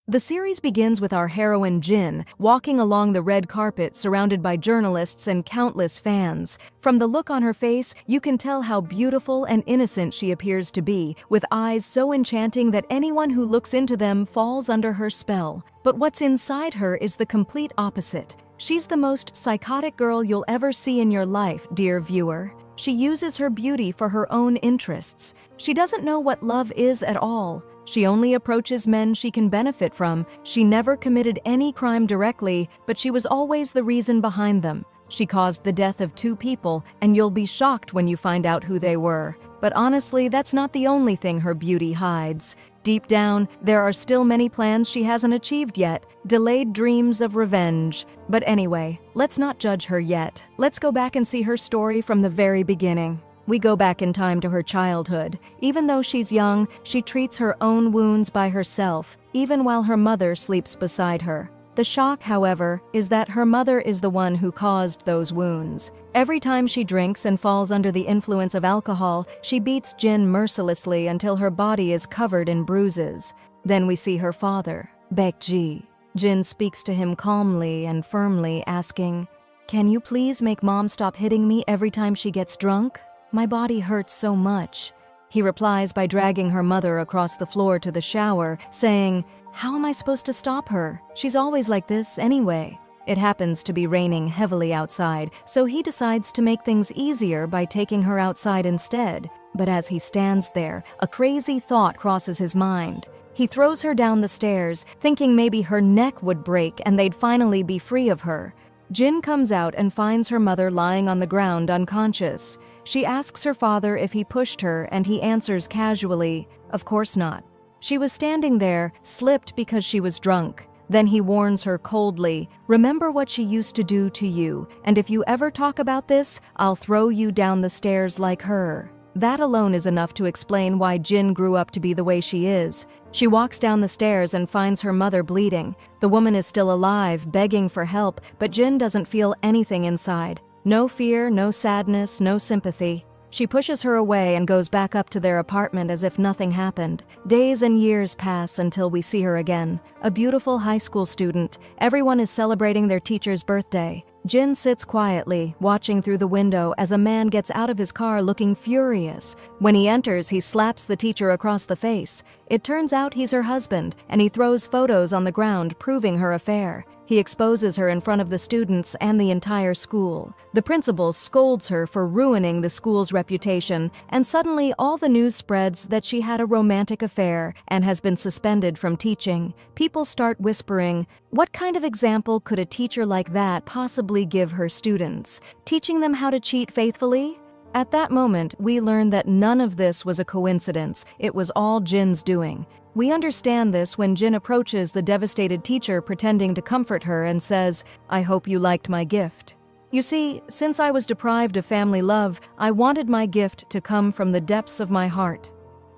The series begins with our heroine Jin walking along the red carpet surrounded by journalists and countless fans. From the look on her face, you can tell how beautiful and innocent she appears to be, with eyes so enchanting that anyone who looks into them falls under her spell. But what's inside her is the complete opposite. She's the most psychotic girl you'll ever see in your life, dear viewer. She uses her beauty for her own interests. She doesn't know what love is at all. She only approaches men she can benefit from. She never committed any crime directly, but she was always the reason behind them. She caused the death of 2 people, and you'll be shocked when you find out who they were. But honestly, that's not the only thing her beauty hides. Deep down, there are still many plans she hasn't achieved yet, delayed dreams of revenge. But anyway, let's not judge her yet. Let's go back and see her story from the very beginning. We go back in time to her childhood. Even though she's young, she treats her own wounds by herself, even while her mother sleeps beside her. The shock, however, is that her mother is the one who caused those wounds. Every time she drinks and falls under the influence of alcohol, she beats Jin mercilessly until her body is covered in bruises. Then we see her father, Baekji. Jin speaks to him calmly and firmly, asking, "Can you please make Mom stop hitting me every time she gets drunk? My body hurts so much." He replies by dragging her mother across the floor to the shower, saying, "How am I supposed to stop her? She's always like this anyway." It happens to be raining heavily outside, so he decides to make things easier by taking her outside instead. But as he stands there, a crazy thought crosses his mind. He throws her down the stairs, thinking maybe her neck would break and they'd finally be free of her. Jin comes out and finds her mother lying on the ground unconscious. She asks her father if he pushed her, and he answers casually, "Of course not." She was standing there, slipped because she was drunk. Then he warns her coldly, "Remember what she used to do to you, and if you ever talk about this, I'll throw you down the stairs like her." That alone is enough to explain why Jin grew up to be the way she is. She walks down the stairs and finds her mother bleeding. The woman is still alive, begging for help, but Jin doesn't feel anything inside. No fear, no sadness, no sympathy. She pushes her away and goes back up to their apartment as if nothing happened. Days and years pass until we see her again. A beautiful high school student. Everyone is celebrating their teacher's birthday. Jin sits quietly, watching through the window as a man gets out of his car looking furious. When he enters, he slaps the teacher across the face. It turns out he's her husband, and he throws photos on the ground proving her affair. He exposes her in front of the students and the entire school. The principal scolds her for ruining the school's reputation, and suddenly all the news spreads that she had a romantic affair and has been suspended from teaching. People start whispering, what kind of example could a teacher like that possibly give her students? Teaching them how to cheat faithfully? At that moment, we learn that none of this was a coincidence. It was all Jin's doing. We understand this when Jin approaches the devastated teacher pretending to comfort her and says, "I hope you liked my gift. You see, since I was deprived of family love, I wanted my gift to come from the depths of my heart."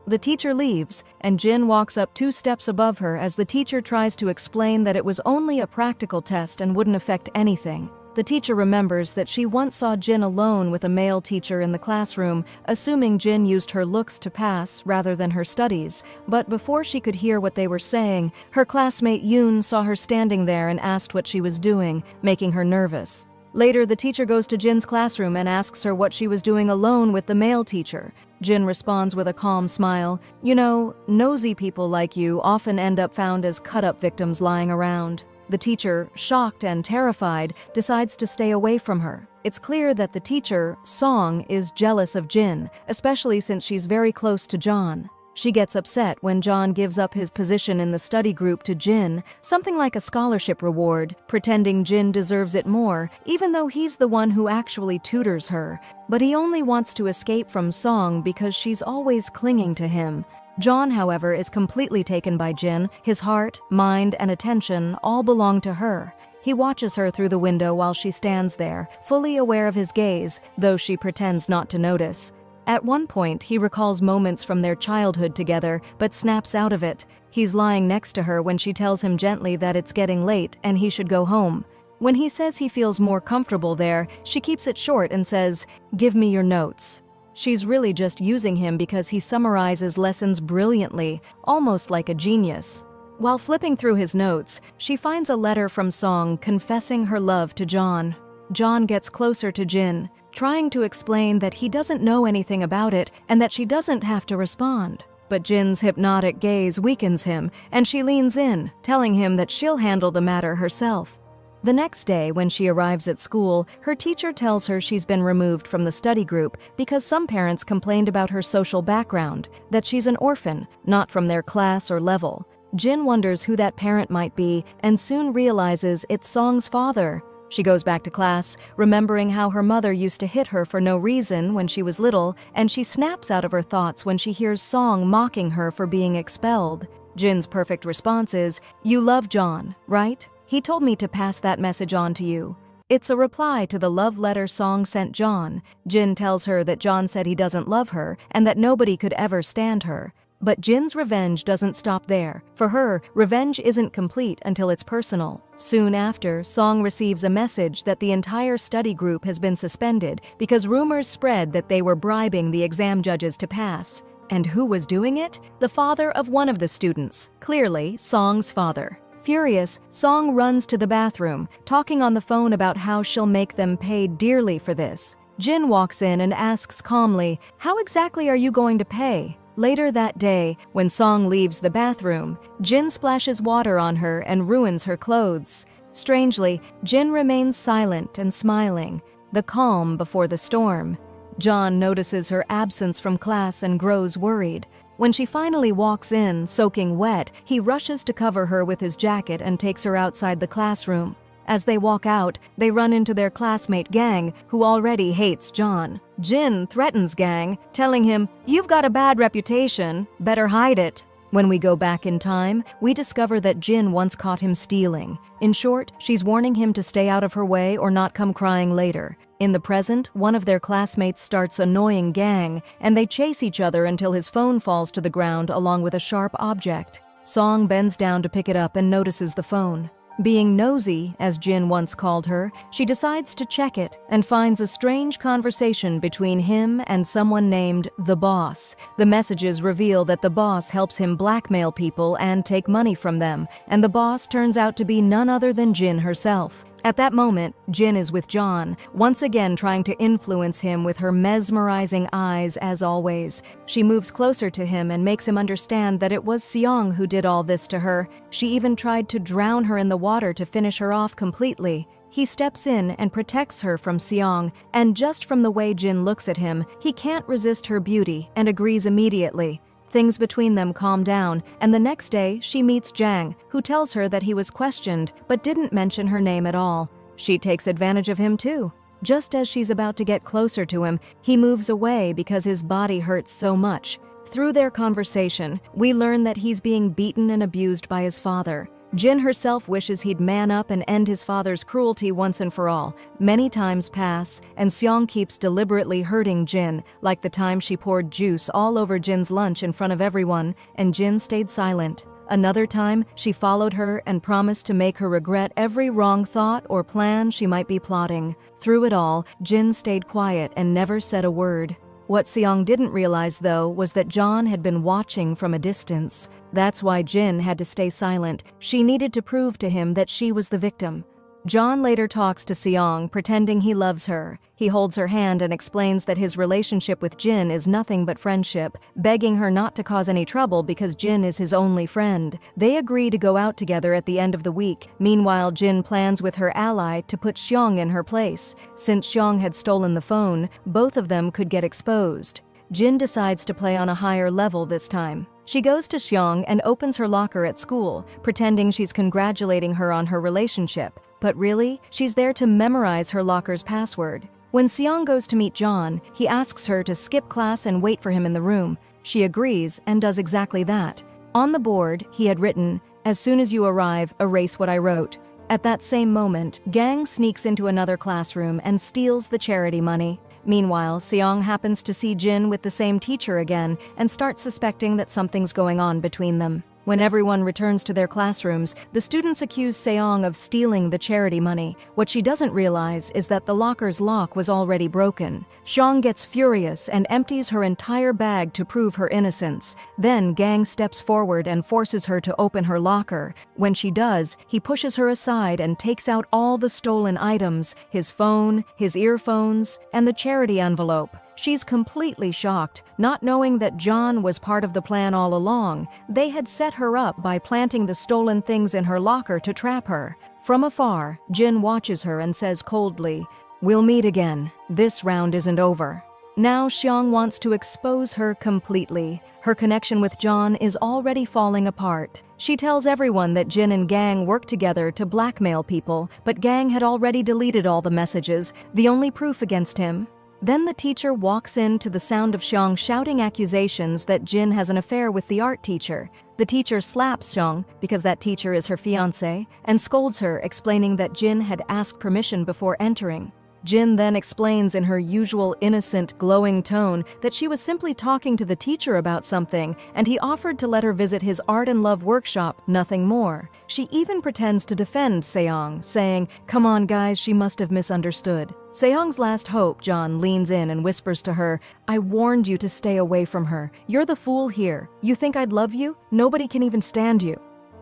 The teacher leaves, and Jin walks up 2 steps above her as the teacher tries to explain that it was only a practical test and wouldn't affect anything. The teacher remembers that she once saw Jin alone with a male teacher in the classroom, assuming Jin used her looks to pass rather than her studies. But before she could hear what they were saying, her classmate Yoon saw her standing there and asked what she was doing, making her nervous. Later, the teacher goes to Jin's classroom and asks her what she was doing alone with the male teacher. Jin responds with a calm smile, "You know, nosy people like you often end up found as cut-up victims lying around." The teacher, shocked and terrified, decides to stay away from her. It's clear that the teacher, Song, is jealous of Jin, especially since she's very close to John. She gets upset when John gives up his position in the study group to Jin, something like a scholarship reward, pretending Jin deserves it more, even though he's the one who actually tutors her. But he only wants to escape from Song because she's always clinging to him. John, however, is completely taken by Jin. His heart, mind, and attention all belong to her. He watches her through the window while she stands there, fully aware of his gaze, though she pretends not to notice. At one point, he recalls moments from their childhood together, but snaps out of it. He's lying next to her when she tells him gently that it's getting late and he should go home. When he says he feels more comfortable there, she keeps it short and says, "Give me your notes." She's really just using him because he summarizes lessons brilliantly, almost like a genius. While flipping through his notes, she finds a letter from Song confessing her love to John. John gets closer to Jin, trying to explain that he doesn't know anything about it and that she doesn't have to respond. But Jin's hypnotic gaze weakens him, and she leans in, telling him that she'll handle the matter herself. The next day, when she arrives at school, her teacher tells her she's been removed from the study group because some parents complained about her social background, that she's an orphan, not from their class or level. Jin wonders who that parent might be and soon realizes it's Song's father. She goes back to class, remembering how her mother used to hit her for no reason when she was little, and she snaps out of her thoughts when she hears Song mocking her for being expelled. Jin's perfect response is, "You love John, right? He told me to pass that message on to you." It's a reply to the love letter Song sent John. Jin tells her that John said he doesn't love her and that nobody could ever stand her. But Jin's revenge doesn't stop there. For her, revenge isn't complete until it's personal. Soon after, Song receives a message that the entire study group has been suspended because rumors spread that they were bribing the exam judges to pass. And who was doing it? The father of one of the students, clearly Song's father. Furious, Song runs to the bathroom, talking on the phone about how she'll make them pay dearly for this. Jin walks in and asks calmly, "How exactly are you going to pay?" Later that day, when Song leaves the bathroom, Jin splashes water on her and ruins her clothes. Strangely, Jin remains silent and smiling, the calm before the storm. John notices her absence from class and grows worried. When she finally walks in, soaking wet, he rushes to cover her with his jacket and takes her outside the classroom. As they walk out, they run into their classmate Gang, who already hates John. Jin threatens Gang, telling him, "You've got a bad reputation, better hide it." When we go back in time, we discover that Jin once caught him stealing. In short, she's warning him to stay out of her way or not come crying later. In the present, one of their classmates starts annoying Gang, and they chase each other until his phone falls to the ground along with a sharp object. Song bends down to pick it up and notices the phone. Being nosy, as Jin once called her, she decides to check it and finds a strange conversation between him and someone named the Boss. The messages reveal that the Boss helps him blackmail people and take money from them, and the Boss turns out to be none other than Jin herself. At that moment, Jin is with John, once again trying to influence him with her mesmerizing eyes as always. She moves closer to him and makes him understand that it was Seong who did all this to her. She even tried to drown her in the water to finish her off completely. He steps in and protects her from Seong, and just from the way Jin looks at him, he can't resist her beauty and agrees immediately. Things between them calm down, and the next day she meets Jang, who tells her that he was questioned but didn't mention her name at all. She takes advantage of him too. Just as she's about to get closer to him, he moves away because his body hurts so much. Through their conversation, we learn that he's being beaten and abused by his father. Jin herself wishes he'd man up and end his father's cruelty once and for all. Many times pass, and Seong keeps deliberately hurting Jin, like the time she poured juice all over Jin's lunch in front of everyone, and Jin stayed silent. Another time, she followed her and promised to make her regret every wrong thought or plan she might be plotting. Through it all, Jin stayed quiet and never said a word. What Seong didn't realize, though, was that John had been watching from a distance. That's why Jin had to stay silent. She needed to prove to him that she was the victim. John later talks to Seong, pretending he loves her. He holds her hand and explains that his relationship with Jin is nothing but friendship, begging her not to cause any trouble because Jin is his only friend. They agree to go out together at the end of the week. Meanwhile, Jin plans with her ally to put Seong in her place. Since Seong had stolen the phone, both of them could get exposed. Jin decides to play on a higher level this time. She goes to Seong and opens her locker at school, pretending she's congratulating her on her relationship. But really, she's there to memorize her locker's password. When Seong goes to meet John, he asks her to skip class and wait for him in the room. She agrees and does exactly that. On the board, he had written, "As soon as you arrive, erase what I wrote." At that same moment, Gang sneaks into another classroom and steals the charity money. Meanwhile, Seong happens to see Jin with the same teacher again and starts suspecting that something's going on between them. When everyone returns to their classrooms, the students accuse Seong of stealing the charity money. What she doesn't realize is that the locker's lock was already broken. Seong gets furious and empties her entire bag to prove her innocence. Then Gang steps forward and forces her to open her locker. When she does, he pushes her aside and takes out all the stolen items, his phone, his earphones, and the charity envelope. She's completely shocked, not knowing that John was part of the plan all along. They had set her up by planting the stolen things in her locker to trap her. From afar, Jin watches her and says coldly, "We'll meet again. This round isn't over." Now Seong wants to expose her completely. Her connection with John is already falling apart. She tells everyone that Jin and Gang work together to blackmail people, but Gang had already deleted all the messages, the only proof against him. Then the teacher walks in to the sound of Seong shouting accusations that Jin has an affair with the art teacher. The teacher slaps Seong, because that teacher is her fiancé, and scolds her, explaining that Jin had asked permission before entering. Jin then explains in her usual innocent, glowing tone that she was simply talking to the teacher about something, and he offered to let her visit his art and love workshop, nothing more. She even pretends to defend Seong, saying, "Come on guys, she must have misunderstood." Seong's last hope, John leans in and whispers to her, "I warned you to stay away from her. You're the fool here. You think I'd love you? Nobody can even stand you."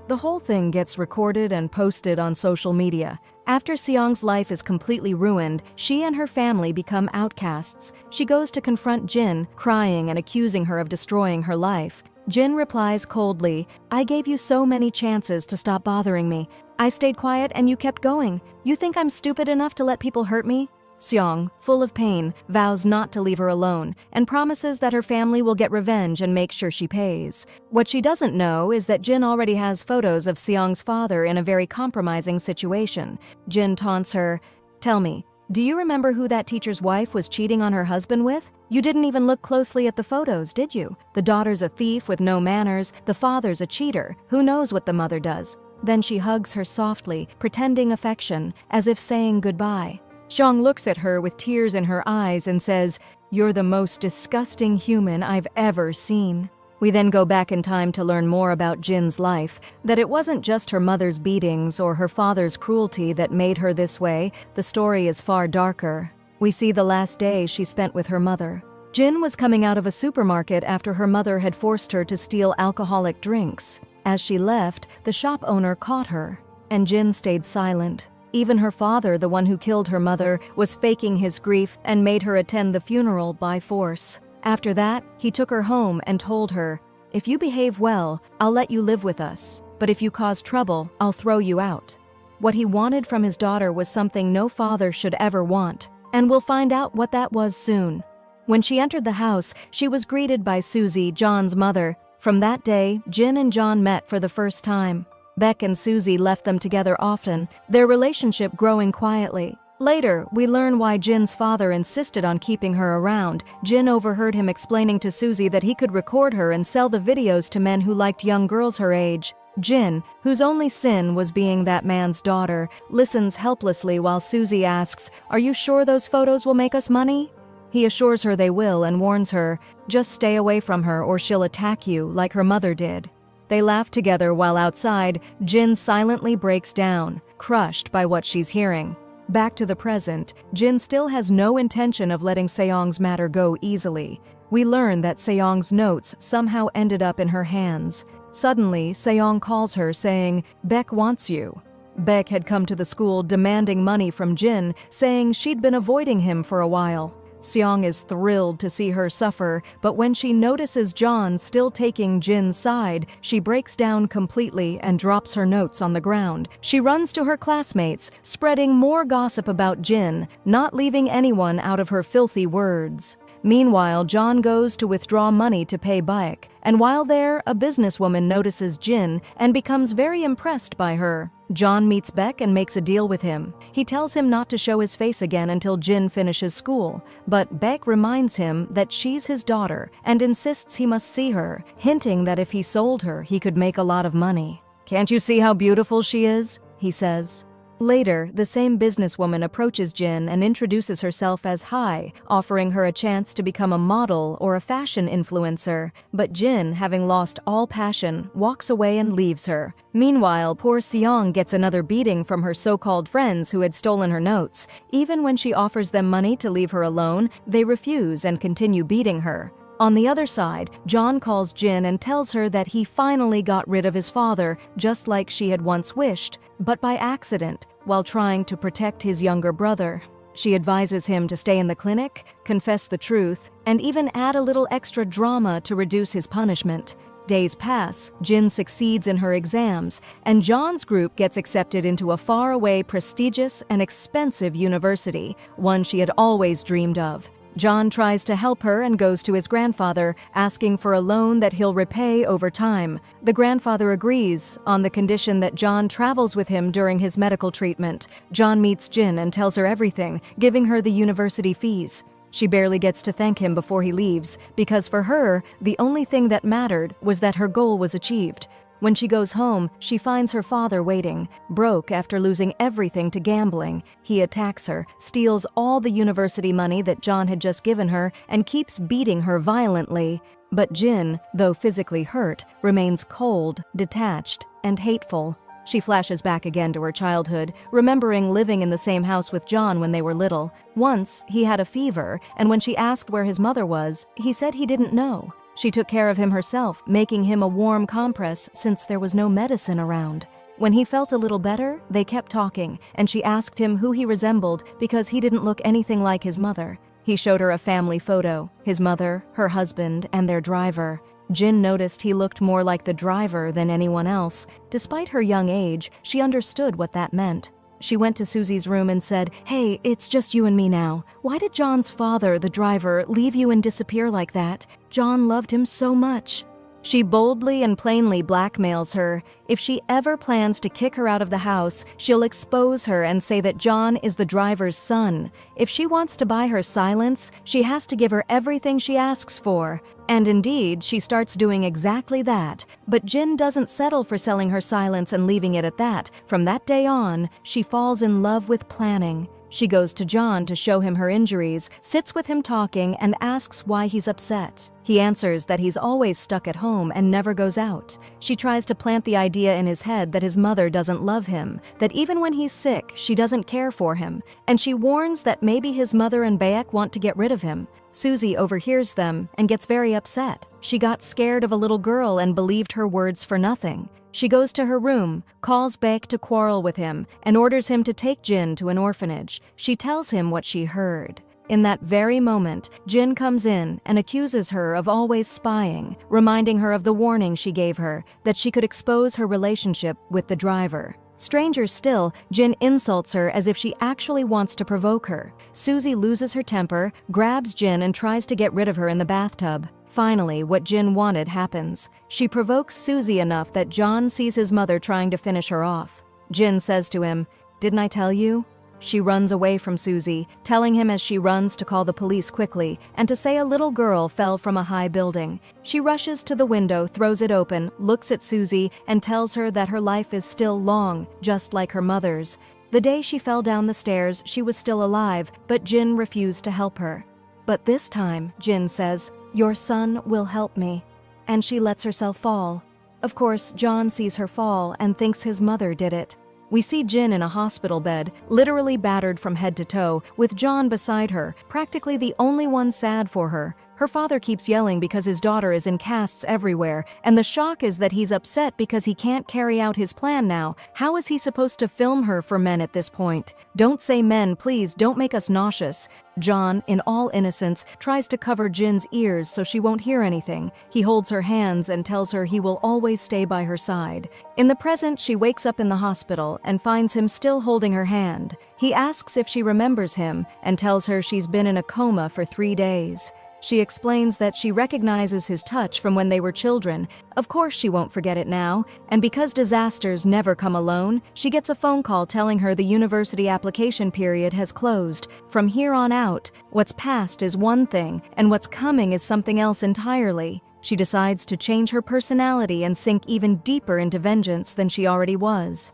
The whole thing gets recorded and posted on social media. After Seong's life is completely ruined, she and her family become outcasts. She goes to confront Jin, crying and accusing her of destroying her life. Jin replies coldly, "I gave you so many chances to stop bothering me. I stayed quiet and you kept going. You think I'm stupid enough to let people hurt me?" Seong, full of pain, vows not to leave her alone and promises that her family will get revenge and make sure she pays. What she doesn't know is that Jin already has photos of Seong's father in a very compromising situation. Jin taunts her, "Tell me, do you remember who that teacher's wife was cheating on her husband with? You didn't even look closely at the photos, did you? The daughter's a thief with no manners, the father's a cheater. Who knows what the mother does?" Then she hugs her softly, pretending affection, as if saying goodbye. Seong looks at her with tears in her eyes and says, "You're the most disgusting human I've ever seen." We then go back in time to learn more about Jin's life, that it wasn't just her mother's beatings or her father's cruelty that made her this way. The story is far darker. We see the last day she spent with her mother. Jin was coming out of a supermarket after her mother had forced her to steal alcoholic drinks. As she left, the shop owner caught her, and Jin stayed silent. Even her father, the one who killed her mother, was faking his grief and made her attend the funeral by force. After that, he took her home and told her, "If you behave well, I'll let you live with us. But if you cause trouble, I'll throw you out." What he wanted from his daughter was something no father should ever want, and we'll find out what that was soon. When she entered the house, she was greeted by Susie, John's mother. From that day, Jin and John met for the first time. Beck and Susie left them together often, their relationship growing quietly. Later, we learn why Jin's father insisted on keeping her around. Jin overheard him explaining to Susie that he could record her and sell the videos to men who liked young girls her age. Jin, whose only sin was being that man's daughter, listens helplessly while Susie asks, "Are you sure those photos will make us money?" He assures her they will and warns her, "Just stay away from her or she'll attack you like her mother did." They laugh together while outside, Jin silently breaks down, crushed by what she's hearing. Back to the present, Jin still has no intention of letting Seong's matter go easily. We learn that Seong's notes somehow ended up in her hands. Suddenly, Seong calls her saying, "Beck wants you." Beck had come to the school demanding money from Jin, saying she'd been avoiding him for a while. Seong is thrilled to see her suffer, but when she notices John still taking Jin's side, she breaks down completely and drops her notes on the ground. She runs to her classmates, spreading more gossip about Jin, not leaving anyone out of her filthy words. Meanwhile, John goes to withdraw money to pay Beck, and while there, a businesswoman notices Jin and becomes very impressed by her. John meets Beck and makes a deal with him. He tells him not to show his face again until Jin finishes school, but Beck reminds him that she's his daughter and insists he must see her, hinting that if he sold her, he could make a lot of money. "Can't you see how beautiful she is?" he says. Later, the same businesswoman approaches Jin and introduces herself as Hai, offering her a chance to become a model or a fashion influencer. But Jin, having lost all passion, walks away and leaves her. Meanwhile, poor Seong gets another beating from her so-called friends who had stolen her notes. Even when she offers them money to leave her alone, they refuse and continue beating her. On the other side, John calls Jin and tells her that he finally got rid of his father, just like she had once wished, but by accident, while trying to protect his younger brother. She advises him to stay in the clinic, confess the truth, and even add a little extra drama to reduce his punishment. Days pass, Jin succeeds in her exams, and John's group gets accepted into a faraway, prestigious, and expensive university, one she had always dreamed of. John tries to help her and goes to his grandfather, asking for a loan that he'll repay over time. The grandfather agrees, on the condition that John travels with him during his medical treatment. John meets Jin and tells her everything, giving her the university fees. She barely gets to thank him before he leaves, because for her, the only thing that mattered was that her goal was achieved. When she goes home, she finds her father waiting. Broke after losing everything to gambling, he attacks her, steals all the university money that John had just given her, and keeps beating her violently. But Jin, though physically hurt, remains cold, detached, and hateful. She flashes back again to her childhood, remembering living in the same house with John when they were little. Once, he had a fever, and when she asked where his mother was, he said he didn't know. She took care of him herself, making him a warm compress since there was no medicine around. When he felt a little better, they kept talking, and she asked him who he resembled because he didn't look anything like his mother. He showed her a family photo, his mother, her husband, and their driver. Jin noticed he looked more like the driver than anyone else. Despite her young age, she understood what that meant. She went to Susie's room and said, "Hey, it's just you and me now. Why did John's father, the driver, leave you and disappear like that? John loved him so much." She boldly and plainly blackmails her. If she ever plans to kick her out of the house, she'll expose her and say that John is the driver's son. If she wants to buy her silence, she has to give her everything she asks for. And indeed, she starts doing exactly that. But Jin doesn't settle for selling her silence and leaving it at that. From that day on, she falls in love with planning. She goes to John to show him her injuries, sits with him talking, and asks why he's upset. He answers that he's always stuck at home and never goes out. She tries to plant the idea in his head that his mother doesn't love him, that even when he's sick, she doesn't care for him, and she warns that maybe his mother and Baek want to get rid of him. Susie overhears them and gets very upset. She got scared of a little girl and believed her words for nothing. She goes to her room, calls Baek to quarrel with him, and orders him to take Jin to an orphanage. She tells him what she heard. In that very moment, Jin comes in and accuses her of always spying, reminding her of the warning she gave her, that she could expose her relationship with the driver. Stranger still, Jin insults her as if she actually wants to provoke her. Susie loses her temper, grabs Jin and tries to get rid of her in the bathtub. Finally, what Jin wanted happens. She provokes Susie enough that John sees his mother trying to finish her off. Jin says to him, "Didn't I tell you?" She runs away from Susie, telling him as she runs to call the police quickly and to say a little girl fell from a high building. She rushes to the window, throws it open, looks at Susie, and tells her that her life is still long, just like her mother's. The day she fell down the stairs, she was still alive, but Jin refused to help her. But this time, Jin says, "Your son will help me." And she lets herself fall. Of course, John sees her fall and thinks his mother did it. We see Jin in a hospital bed, literally battered from head to toe, with John beside her, practically the only one sad for her. Her father keeps yelling because his daughter is in casts everywhere, and the shock is that he's upset because he can't carry out his plan now. How is he supposed to film her for Men at this point? Don't say Men, please, don't make us nauseous. John, in all innocence, tries to cover Jin's ears so she won't hear anything. He holds her hands and tells her he will always stay by her side. In the present, she wakes up in the hospital and finds him still holding her hand. He asks if she remembers him and tells her she's been in a coma for 3 days. She explains that she recognizes his touch from when they were children. Of course she won't forget it now, and because disasters never come alone, she gets a phone call telling her the university application period has closed. From here on out, what's past is one thing, and what's coming is something else entirely. She decides to change her personality and sink even deeper into vengeance than she already was.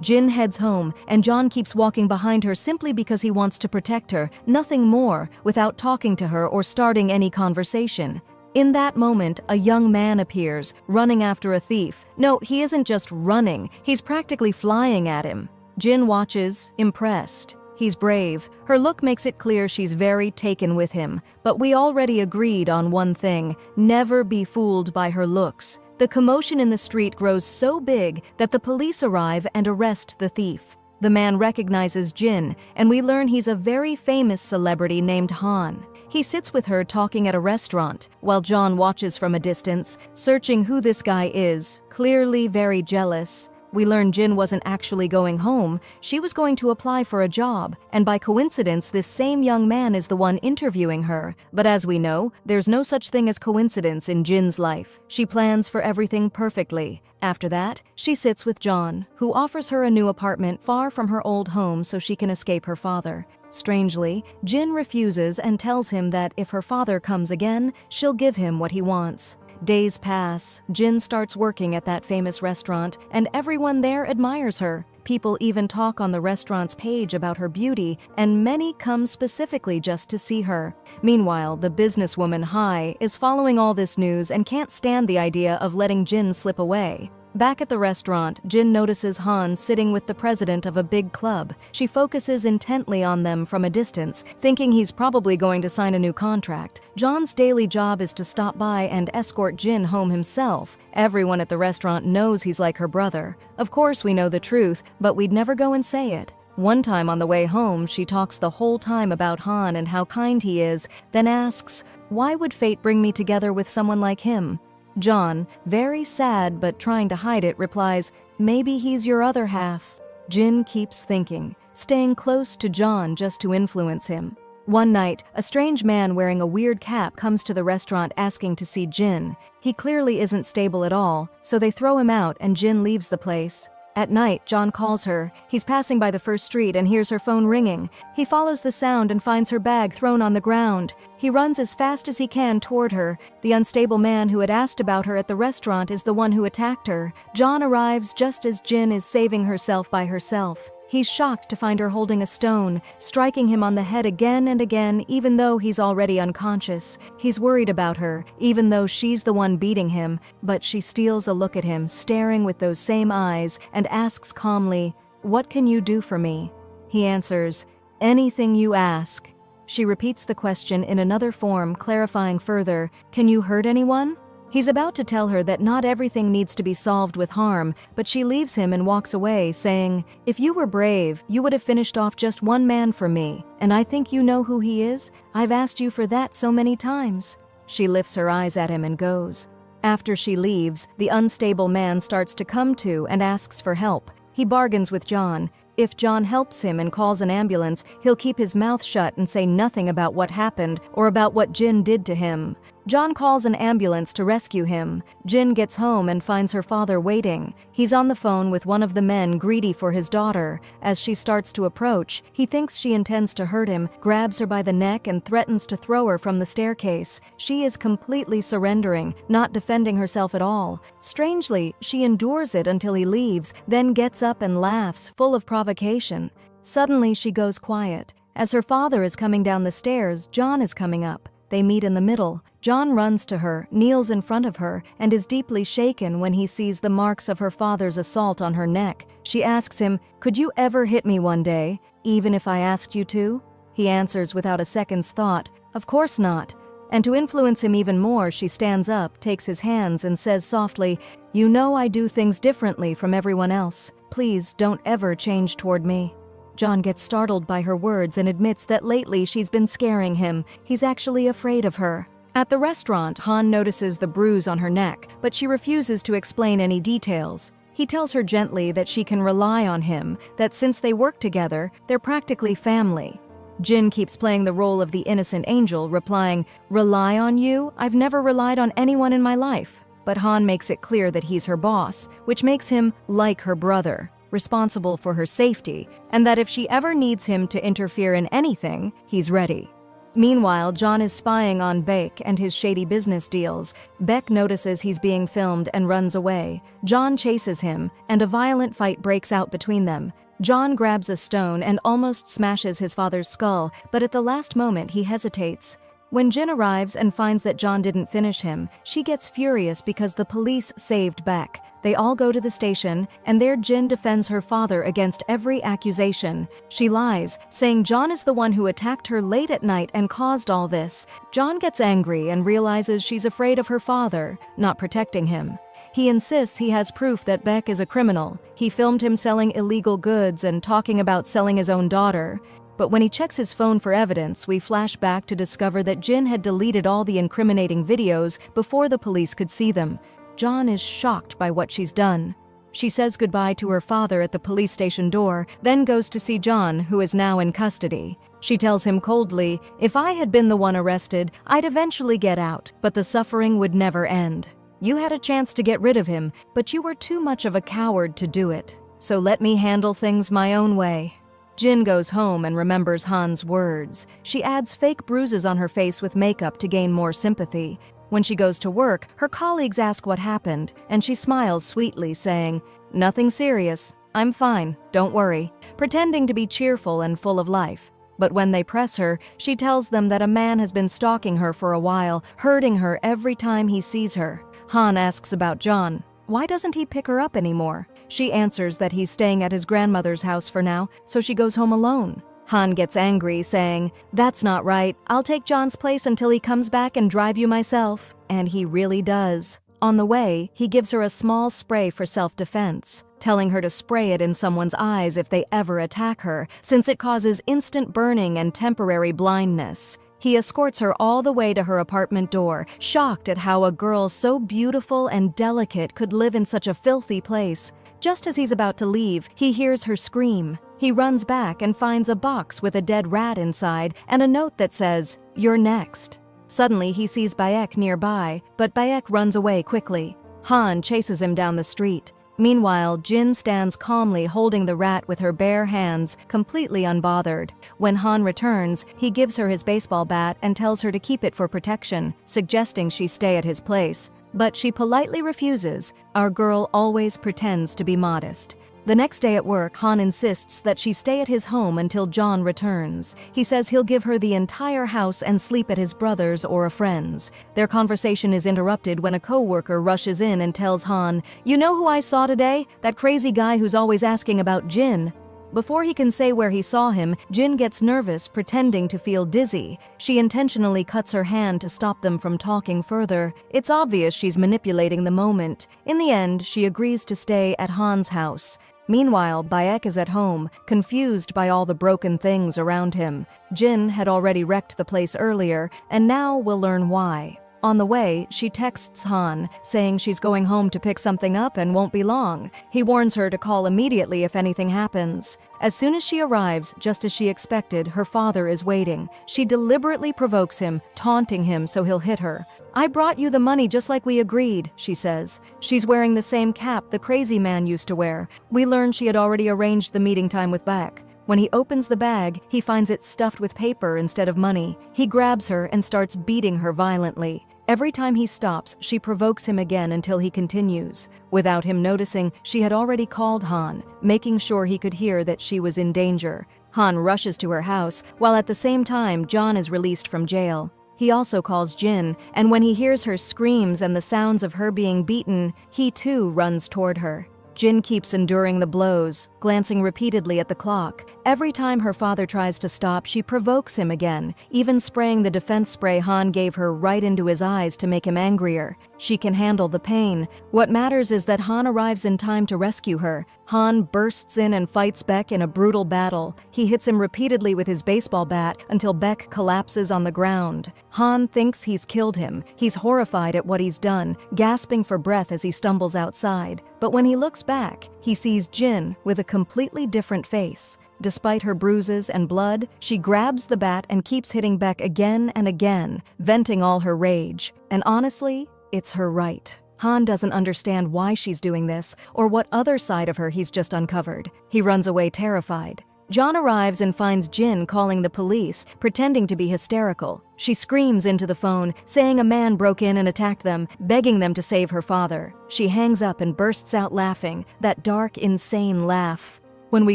Jin heads home, and John keeps walking behind her simply because he wants to protect her, nothing more, without talking to her or starting any conversation. In that moment, a young man appears, running after a thief. No, he isn't just running, he's practically flying at him. Jin watches, impressed. He's brave. Her look makes it clear she's very taken with him. But we already agreed on one thing: never be fooled by her looks. The commotion in the street grows so big that the police arrive and arrest the thief. The man recognizes Jin, and we learn he's a very famous celebrity named Han. He sits with her talking at a restaurant, while John watches from a distance, searching who this guy is, clearly very jealous. We learn Jin wasn't actually going home, she was going to apply for a job, and by coincidence this same young man is the one interviewing her. But as we know, there's no such thing as coincidence in Jin's life. She plans for everything perfectly. After that, she sits with John, who offers her a new apartment far from her old home so she can escape her father. Strangely, Jin refuses and tells him that if her father comes again, she'll give him what he wants. Days pass, Jin starts working at that famous restaurant, and everyone there admires her. People even talk on the restaurant's page about her beauty, and many come specifically just to see her. Meanwhile, the businesswoman Hai is following all this news and can't stand the idea of letting Jin slip away. Back at the restaurant, Jin notices Han sitting with the president of a big club. She focuses intently on them from a distance, thinking he's probably going to sign a new contract. John's daily job is to stop by and escort Jin home himself. Everyone at the restaurant knows he's like her brother. Of course we know the truth, but we'd never go and say it. One time on the way home, she talks the whole time about Han and how kind he is, then asks, "Why would fate bring me together with someone like him?" John, very sad but trying to hide it, replies, "Maybe he's your other half." Jin keeps thinking, staying close to John just to influence him. One night, a strange man wearing a weird cap comes to the restaurant asking to see Jin. He clearly isn't stable at all, so they throw him out and Jin leaves the place. At night, John calls her. He's passing by the first street and hears her phone ringing. He follows the sound and finds her bag thrown on the ground. He runs as fast as he can toward her. The unstable man who had asked about her at the restaurant is the one who attacked her. John arrives just as Jin is saving herself by herself. He's shocked to find her holding a stone, striking him on the head again and again, even though he's already unconscious. He's worried about her, even though she's the one beating him, but she steals a look at him, staring with those same eyes, and asks calmly, "What can you do for me?" He answers, "Anything you ask." She repeats the question in another form, clarifying further, "Can you hurt anyone?" He's about to tell her that not everything needs to be solved with harm, but she leaves him and walks away, saying, "If you were brave, you would have finished off just one man for me, and I think you know who he is? I've asked you for that so many times." She lifts her eyes at him and goes. After she leaves, the unstable man starts to come to and asks for help. He bargains with John. If John helps him and calls an ambulance, he'll keep his mouth shut and say nothing about what happened or about what Jin did to him. John calls an ambulance to rescue him. Jin gets home and finds her father waiting. He's on the phone with one of the men greedy for his daughter. As she starts to approach, he thinks she intends to hurt him, grabs her by the neck and threatens to throw her from the staircase. She is completely surrendering, not defending herself at all. Strangely, she endures it until he leaves, then gets up and laughs, full of provocation. Suddenly she goes quiet. As her father is coming down the stairs, John is coming up. They meet in the middle. John runs to her, kneels in front of her, and is deeply shaken when he sees the marks of her father's assault on her neck. She asks him, "Could you ever hit me one day, even if I asked you to?" He answers without a second's thought, "Of course not." And to influence him even more, she stands up, takes his hands, and says softly, "You know I do things differently from everyone else. Please don't ever change toward me." John gets startled by her words and admits that lately she's been scaring him. He's actually afraid of her. At the restaurant, Han notices the bruise on her neck, but she refuses to explain any details. He tells her gently that she can rely on him, that since they work together, they're practically family. Jin keeps playing the role of the innocent angel, replying, "Rely on you? I've never relied on anyone in my life." But Han makes it clear that he's her boss, which makes him like her brother, responsible for her safety, and that if she ever needs him to interfere in anything, he's ready. Meanwhile, John is spying on Beck and his shady business deals. Beck notices he's being filmed and runs away. John chases him, and a violent fight breaks out between them. John grabs a stone and almost smashes his father's skull, but at the last moment he hesitates. When Jin arrives and finds that John didn't finish him, she gets furious because the police saved Beck. They all go to the station, and there Jin defends her father against every accusation. She lies, saying John is the one who attacked her late at night and caused all this. John gets angry and realizes she's afraid of her father, not protecting him. He insists he has proof that Beck is a criminal. He filmed him selling illegal goods and talking about selling his own daughter. But when he checks his phone for evidence, we flash back to discover that Jin had deleted all the incriminating videos before the police could see them. John is shocked by what she's done. She says goodbye to her father at the police station door, then goes to see John, who is now in custody. She tells him coldly, "If I had been the one arrested, I'd eventually get out, but the suffering would never end. You had a chance to get rid of him, but you were too much of a coward to do it. So let me handle things my own way." Jin goes home and remembers Han's words. She adds fake bruises on her face with makeup to gain more sympathy. When she goes to work, her colleagues ask what happened, and she smiles sweetly, saying, "Nothing serious. I'm fine, don't worry," pretending to be cheerful and full of life. But when they press her, she tells them that a man has been stalking her for a while, hurting her every time he sees her. Han asks about John. Why doesn't he pick her up anymore? She answers that he's staying at his grandmother's house for now, so she goes home alone. Han gets angry, saying, "That's not right. I'll take John's place until he comes back and drive you myself." And he really does. On the way, he gives her a small spray for self-defense, telling her to spray it in someone's eyes if they ever attack her, since it causes instant burning and temporary blindness. He escorts her all the way to her apartment door, shocked at how a girl so beautiful and delicate could live in such a filthy place. Just as he's about to leave, he hears her scream. He runs back and finds a box with a dead rat inside and a note that says, "You're next." Suddenly, he sees Bayek nearby, but Bayek runs away quickly. Han chases him down the street. Meanwhile, Jin stands calmly holding the rat with her bare hands, completely unbothered. When Han returns, he gives her his baseball bat and tells her to keep it for protection, suggesting she stay at his place. But she politely refuses. Our girl always pretends to be modest. The next day at work, Han insists that she stay at his home until John returns. He says he'll give her the entire house and sleep at his brother's or a friend's. Their conversation is interrupted when a co-worker rushes in and tells Han, "You know who I saw today? That crazy guy who's always asking about Jin." Before he can say where he saw him, Jin gets nervous, pretending to feel dizzy. She intentionally cuts her hand to stop them from talking further. It's obvious she's manipulating the moment. In the end, she agrees to stay at Han's house. Meanwhile, Bayek is at home, confused by all the broken things around him. Jin had already wrecked the place earlier, and now we'll learn why. On the way, she texts Han, saying she's going home to pick something up and won't be long. He warns her to call immediately if anything happens. As soon as she arrives, just as she expected, her father is waiting. She deliberately provokes him, taunting him so he'll hit her. "I brought you the money just like we agreed," she says. She's wearing the same cap the crazy man used to wear. We learn she had already arranged the meeting time with Beck. When he opens the bag, he finds it stuffed with paper instead of money. He grabs her and starts beating her violently. Every time he stops, she provokes him again until he continues. Without him noticing, she had already called Han, making sure he could hear that she was in danger. Han rushes to her house, while at the same time, John is released from jail. He also calls Jin, and when he hears her screams and the sounds of her being beaten, he too runs toward her. Jin keeps enduring the blows, glancing repeatedly at the clock. Every time her father tries to stop, she provokes him again, even spraying the defense spray Han gave her right into his eyes to make him angrier. She can handle the pain. What matters is that Han arrives in time to rescue her. Han bursts in and fights Beck in a brutal battle. He hits him repeatedly with his baseball bat until Beck collapses on the ground. Han thinks he's killed him. He's horrified at what he's done, gasping for breath as he stumbles outside. But when he looks back, he sees Jin with a completely different face. Despite her bruises and blood, she grabs the bat and keeps hitting Beck again and again, venting all her rage. And honestly, it's her right. Han doesn't understand why she's doing this or what other side of her he's just uncovered. He runs away terrified. John arrives and finds Jin calling the police, pretending to be hysterical. She screams into the phone, saying a man broke in and attacked them, begging them to save her father. She hangs up and bursts out laughing, that dark, insane laugh. When we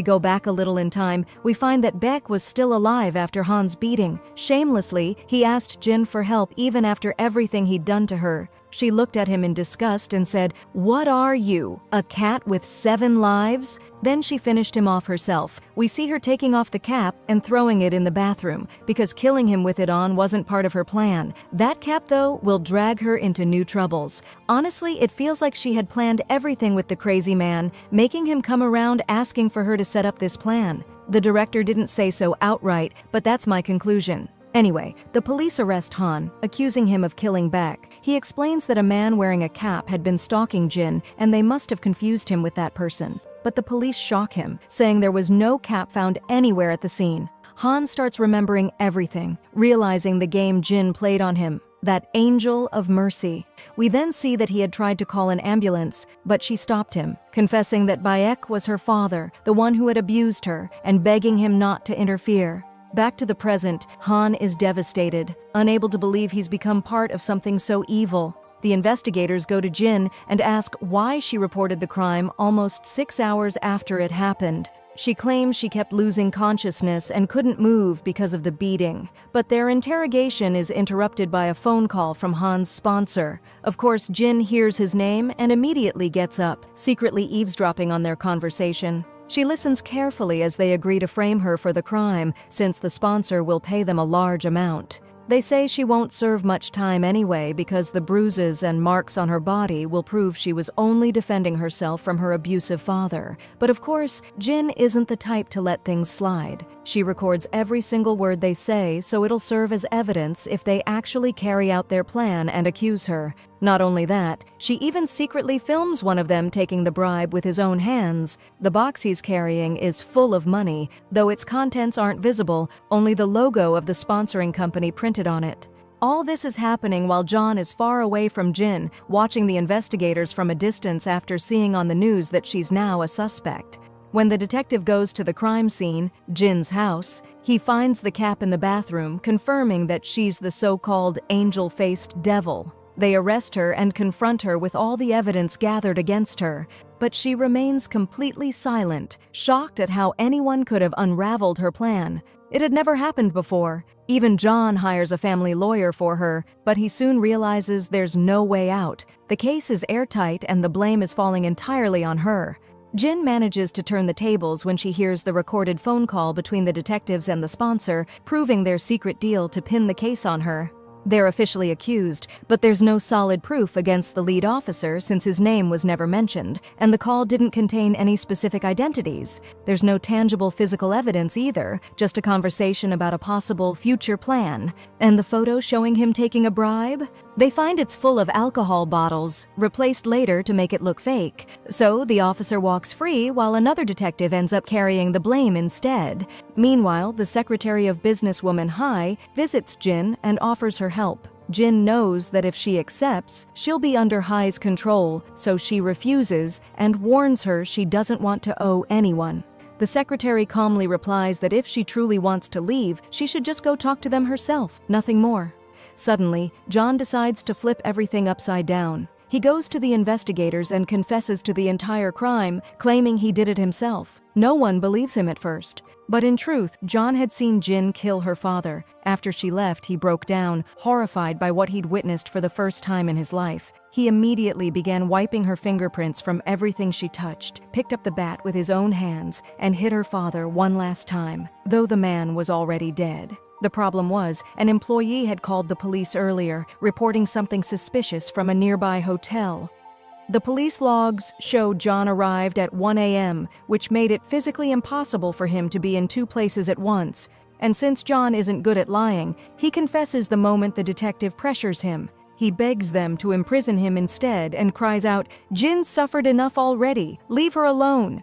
go back a little in time, we find that Beck was still alive after Han's beating. Shamelessly, he asked Jin for help even after everything he'd done to her. She looked at him in disgust and said, "What are you, a cat with 7 lives?" Then she finished him off herself. We see her taking off the cap and throwing it in the bathroom, because killing him with it on wasn't part of her plan. That cap, though, will drag her into new troubles. Honestly, it feels like she had planned everything with the crazy man, making him come around asking for her to set up this plan. The director didn't say so outright, but that's my conclusion. Anyway, the police arrest Han, accusing him of killing Beck. He explains that a man wearing a cap had been stalking Jin, and they must have confused him with that person. But the police shock him, saying there was no cap found anywhere at the scene. Han starts remembering everything, realizing the game Jin played on him, that angel of mercy. We then see that he had tried to call an ambulance, but she stopped him, confessing that Bayek was her father, the one who had abused her, and begging him not to interfere. Back to the present, Han is devastated, unable to believe he's become part of something so evil. The investigators go to Jin and ask why she reported the crime almost 6 hours after it happened. She claims she kept losing consciousness and couldn't move because of the beating. But their interrogation is interrupted by a phone call from Han's sponsor. Of course, Jin hears his name and immediately gets up, secretly eavesdropping on their conversation. She listens carefully as they agree to frame her for the crime, since the sponsor will pay them a large amount. They say she won't serve much time anyway because the bruises and marks on her body will prove she was only defending herself from her abusive father. But of course, Jin isn't the type to let things slide. She records every single word they say, so it'll serve as evidence if they actually carry out their plan and accuse her. Not only that, she even secretly films one of them taking the bribe with his own hands. The box he's carrying is full of money, though its contents aren't visible, only the logo of the sponsoring company printed on it. All this is happening while John is far away from Jin, watching the investigators from a distance after seeing on the news that she's now a suspect. When the detective goes to the crime scene, Jin's house, he finds the cap in the bathroom, confirming that she's the so-called angel-faced devil. They arrest her and confront her with all the evidence gathered against her, but she remains completely silent, shocked at how anyone could have unraveled her plan. It had never happened before. Even John hires a family lawyer for her, but he soon realizes there's no way out. The case is airtight and the blame is falling entirely on her. Jin manages to turn the tables when she hears the recorded phone call between the detectives and the sponsor, proving their secret deal to pin the case on her. They're officially accused, but there's no solid proof against the lead officer since his name was never mentioned, and the call didn't contain any specific identities. There's no tangible physical evidence either, just a conversation about a possible future plan. And the photo showing him taking a bribe? They find it's full of alcohol bottles, replaced later to make it look fake. So the officer walks free while another detective ends up carrying the blame instead. Meanwhile, the secretary of businesswoman Hai visits Jin and offers her help. Jin knows that if she accepts, she'll be under Hai's control, so she refuses and warns her she doesn't want to owe anyone. The secretary calmly replies that if she truly wants to leave, she should just go talk to them herself, nothing more. Suddenly, John decides to flip everything upside down. He goes to the investigators and confesses to the entire crime, claiming he did it himself. No one believes him at first. But in truth, John had seen Jin kill her father. After she left, he broke down, horrified by what he'd witnessed for the first time in his life. He immediately began wiping her fingerprints from everything she touched, picked up the bat with his own hands, and hit her father one last time, though the man was already dead. The problem was, an employee had called the police earlier, reporting something suspicious from a nearby hotel. The police logs showed John arrived at 1 a.m., which made it physically impossible for him to be in 2 places at once. And since John isn't good at lying, he confesses the moment the detective pressures him. He begs them to imprison him instead and cries out, "Jin suffered enough already, leave her alone."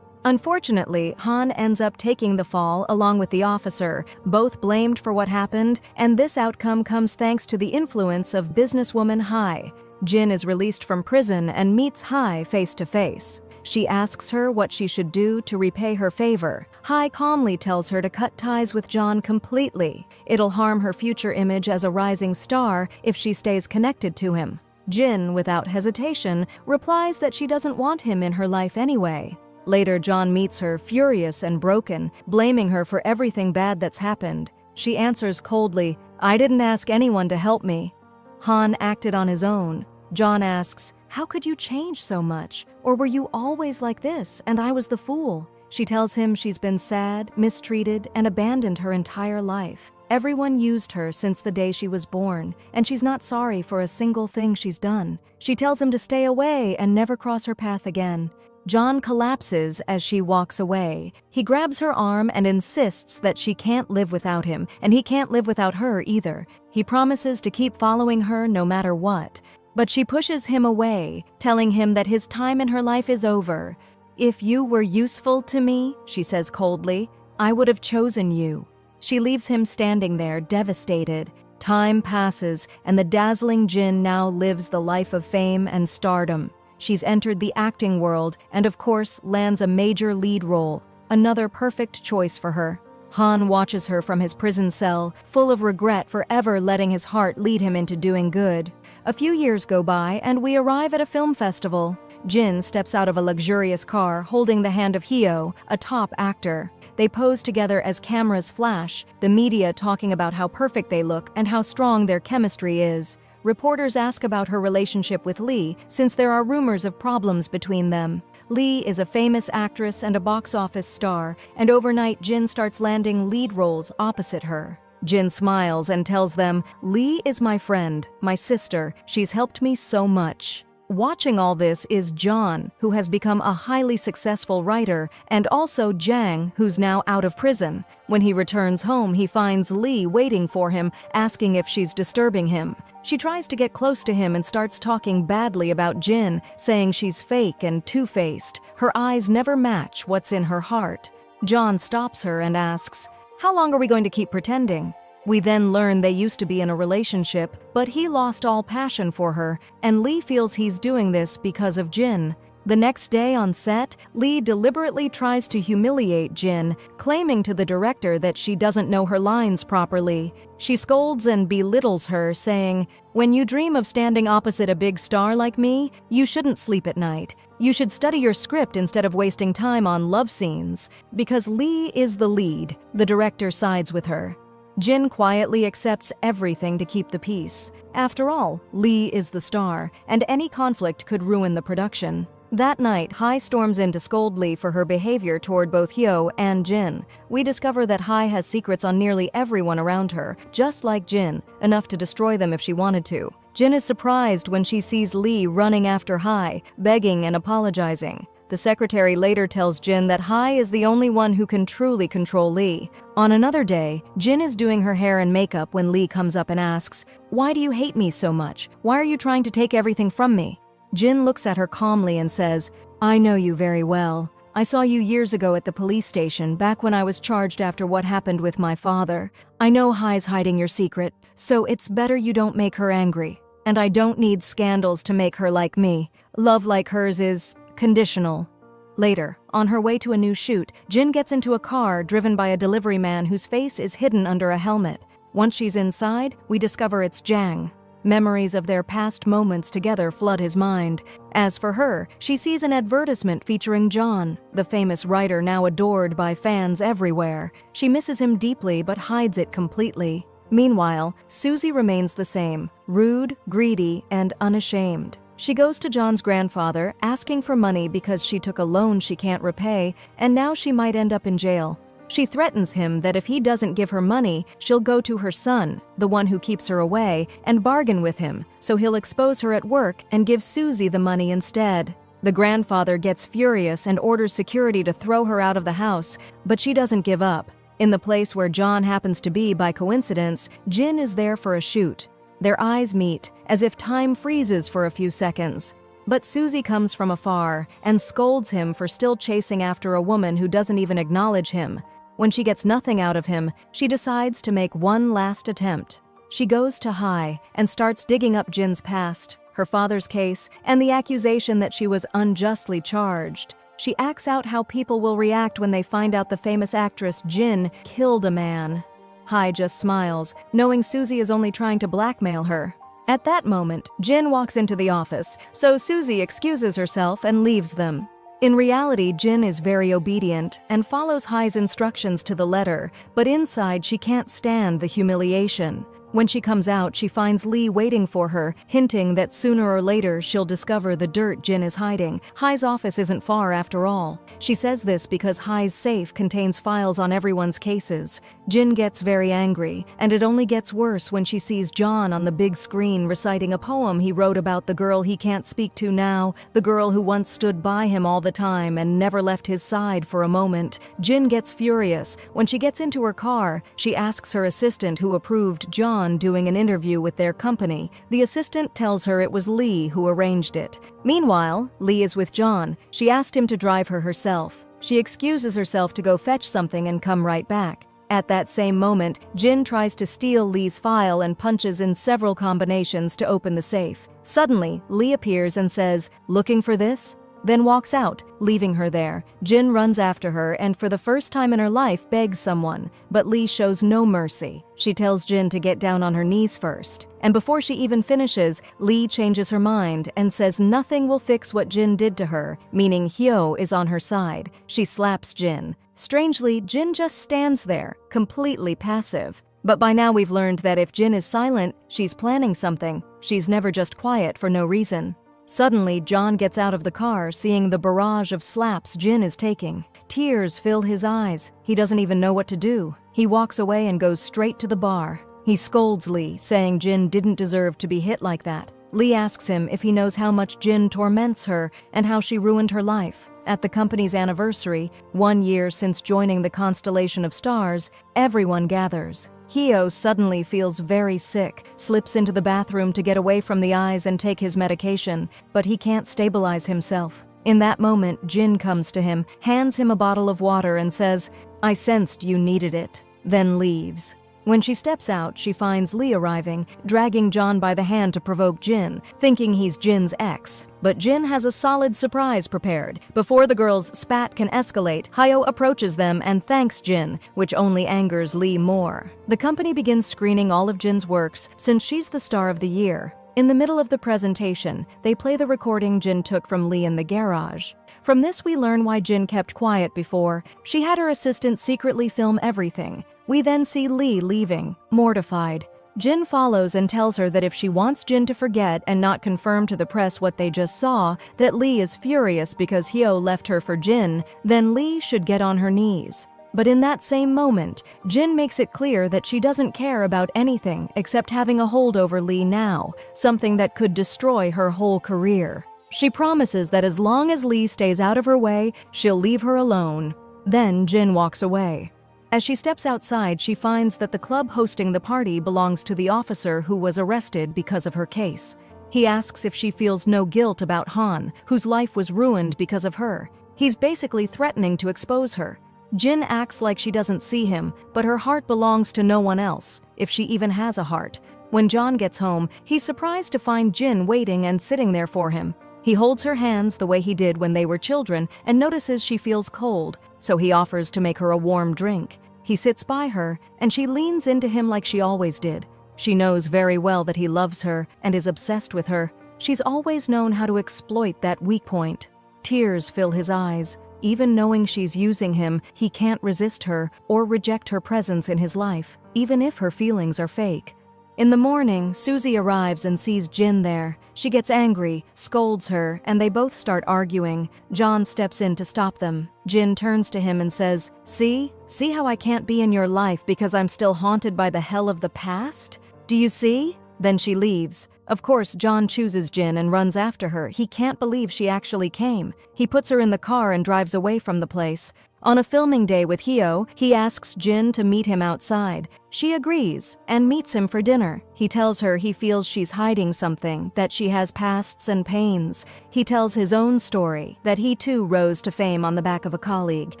Unfortunately, Han ends up taking the fall along with the officer, both blamed for what happened, and this outcome comes thanks to the influence of businesswoman Hai. Jin is released from prison and meets Hai face to face. She asks her what she should do to repay her favor. Hai calmly tells her to cut ties with John completely. It'll harm her future image as a rising star if she stays connected to him. Jin, without hesitation, replies that she doesn't want him in her life anyway. Later, John meets her, furious and broken, blaming her for everything bad that's happened. She answers coldly, "I didn't ask anyone to help me." Han acted on his own. John asks, "How could you change so much? Or were you always like this and I was the fool?" She tells him she's been sad, mistreated, and abandoned her entire life. Everyone used her since the day she was born, and she's not sorry for a single thing she's done. She tells him to stay away and never cross her path again. John collapses as she walks away. He grabs her arm and insists that she can't live without him, and he can't live without her either. He promises to keep following her no matter what. But she pushes him away, telling him that his time in her life is over. "If you were useful to me," she says coldly, "I would have chosen you." She leaves him standing there, devastated. Time passes, and the dazzling Jin now lives the life of fame and stardom. She's entered the acting world and, of course, lands a major lead role. Another perfect choice for her. Han watches her from his prison cell, full of regret for ever letting his heart lead him into doing good. A few years go by, and we arrive at a film festival. Jin steps out of a luxurious car, holding the hand of Hyo, a top actor. They pose together as cameras flash, the media talking about how perfect they look and how strong their chemistry is. Reporters ask about her relationship with Lee, since there are rumors of problems between them. Lee is a famous actress and a box office star, and overnight Jin starts landing lead roles opposite her. Jin smiles and tells them, "Lee is my friend, my sister. She's helped me so much." Watching all this is John, who has become a highly successful writer, and also Jang, who's now out of prison. When he returns home, he finds Lee waiting for him, asking if she's disturbing him. She tries to get close to him and starts talking badly about Jin, saying she's fake and two-faced. Her eyes never match what's in her heart. John stops her and asks, "How long are we going to keep pretending?" We then learn they used to be in a relationship, but he lost all passion for her, and Lee feels he's doing this because of Jin. The next day on set, Lee deliberately tries to humiliate Jin, claiming to the director that she doesn't know her lines properly. She scolds and belittles her, saying, "When you dream of standing opposite a big star like me, you shouldn't sleep at night. You should study your script instead of wasting time on love scenes." Because Lee is the lead, the director sides with her. Jin quietly accepts everything to keep the peace. After all, Lee is the star, and any conflict could ruin the production. That night, Hai storms in to scold Lee for her behavior toward both Hyo and Jin. We discover that Hai has secrets on nearly everyone around her, just like Jin, enough to destroy them if she wanted to. Jin is surprised when she sees Lee running after Hai, begging and apologizing. The secretary later tells Jin that Hai is the only one who can truly control Lee. On another day, Jin is doing her hair and makeup when Lee comes up and asks, "Why do you hate me so much? Why are you trying to take everything from me?" Jin looks at her calmly and says, "I know you very well. I saw you years ago at the police station, back when I was charged after what happened with my father. I know Hai's hiding your secret, so it's better you don't make her angry. And I don't need scandals to make her like me. Love like hers is conditional." Later, on her way to a new shoot, Jin gets into a car driven by a delivery man whose face is hidden under a helmet. Once she's inside, we discover it's Jang. Memories of their past moments together flood his mind. As for her, she sees an advertisement featuring John, the famous writer now adored by fans everywhere. She misses him deeply but hides it completely. Meanwhile, Susie remains the same, rude, greedy, and unashamed. She goes to John's grandfather, asking for money because she took a loan she can't repay, and now she might end up in jail. She threatens him that if he doesn't give her money, she'll go to her son, the one who keeps her away, and bargain with him, so he'll expose her at work and give Susie the money instead. The grandfather gets furious and orders security to throw her out of the house, but she doesn't give up. In the place where John happens to be by coincidence, Jin is there for a shoot. Their eyes meet, as if time freezes for a few seconds. But Susie comes from afar and scolds him for still chasing after a woman who doesn't even acknowledge him. When she gets nothing out of him, she decides to make one last attempt. She goes to Hai and starts digging up Jin's past. her father's case, and the accusation that she was unjustly charged. She acts out how people will react when they find out the famous actress Jin killed a man. Hai just smiles, knowing Susie is only trying to blackmail her. At that moment, Jin walks into the office, so Susie excuses herself and leaves them. In reality, Jin is very obedient and follows Hai's instructions to the letter, but inside she can't stand the humiliation. When she comes out, she finds Lee waiting for her, hinting that sooner or later she'll discover the dirt Jin is hiding. Hai's office isn't far after all. She says this because Hai's safe contains files on everyone's cases. Jin gets very angry, and it only gets worse when she sees John on the big screen reciting a poem he wrote about the girl he can't speak to now, the girl who once stood by him all the time and never left his side for a moment. Jin gets furious. When she gets into her car, she asks her assistant who approved John doing an interview with their company. The assistant tells her it was Lee who arranged it. Meanwhile, Lee is with John. She asked him to drive her herself. She excuses herself to go fetch something and come right back. At that same moment, Jin tries to steal Lee's file and punches in several combinations to open the safe. Suddenly, Lee appears and says, "Looking for this?" Then walks out, leaving her there. Jin runs after her and for the first time in her life begs someone, but Lee shows no mercy. She tells Jin to get down on her knees first. And before she even finishes, Lee changes her mind and says nothing will fix what Jin did to her, meaning Hyo is on her side. She slaps Jin. Strangely, Jin just stands there, completely passive. But by now we've learned that if Jin is silent, she's planning something. She's never just quiet for no reason. Suddenly, John gets out of the car, seeing the barrage of slaps Jin is taking. Tears fill his eyes. He doesn't even know what to do. He walks away and goes straight to the bar. He scolds Lee, saying Jin didn't deserve to be hit like that. Lee asks him if he knows how much Jin torments her and how she ruined her life. At the company's anniversary, 1 year since joining the constellation of stars, everyone gathers. Hyo suddenly feels very sick, slips into the bathroom to get away from the eyes and take his medication, but he can't stabilize himself. In that moment, Jin comes to him, hands him a bottle of water and says, "I sensed you needed it," then leaves. When she steps out, she finds Lee arriving, dragging John by the hand to provoke Jin, thinking he's Jin's ex. But Jin has a solid surprise prepared. Before the girls' spat can escalate, Hyo approaches them and thanks Jin, which only angers Lee more. The company begins screening all of Jin's works since she's the star of the year. In the middle of the presentation, they play the recording Jin took from Lee in the garage. From this we learn why Jin kept quiet before. She had her assistant secretly film everything. We then see Lee leaving, mortified. Jin follows and tells her that if she wants Jin to forget and not confirm to the press what they just saw, that Lee is furious because Hyo left her for Jin, then Lee should get on her knees. But in that same moment, Jin makes it clear that she doesn't care about anything except having a hold over Lee now, something that could destroy her whole career. She promises that as long as Lee stays out of her way, she'll leave her alone. Then Jin walks away. As she steps outside, she finds that the club hosting the party belongs to the officer who was arrested because of her case. He asks if she feels no guilt about Han, whose life was ruined because of her. He's basically threatening to expose her. Jin acts like she doesn't see him, but her heart belongs to no one else, if she even has a heart. When John gets home, he's surprised to find Jin waiting and sitting there for him. He holds her hands the way he did when they were children and notices she feels cold, so he offers to make her a warm drink. He sits by her, and she leans into him like she always did. She knows very well that he loves her and is obsessed with her. She's always known how to exploit that weak point. Tears fill his eyes. Even knowing she's using him, he can't resist her or reject her presence in his life, even if her feelings are fake. In the morning, Susie arrives and sees Jin there. She gets angry, scolds her, and they both start arguing. John steps in to stop them. Jin turns to him and says, See how I can't be in your life because I'm still haunted by the hell of the past? Do you see?" Then she leaves. Of course, John chooses Jin and runs after her. He can't believe she actually came. He puts her in the car and drives away from the place. On a filming day with Hyo, he asks Jin to meet him outside. She agrees and meets him for dinner. He tells her he feels she's hiding something, that she has pasts and pains. He tells his own story, that he too rose to fame on the back of a colleague,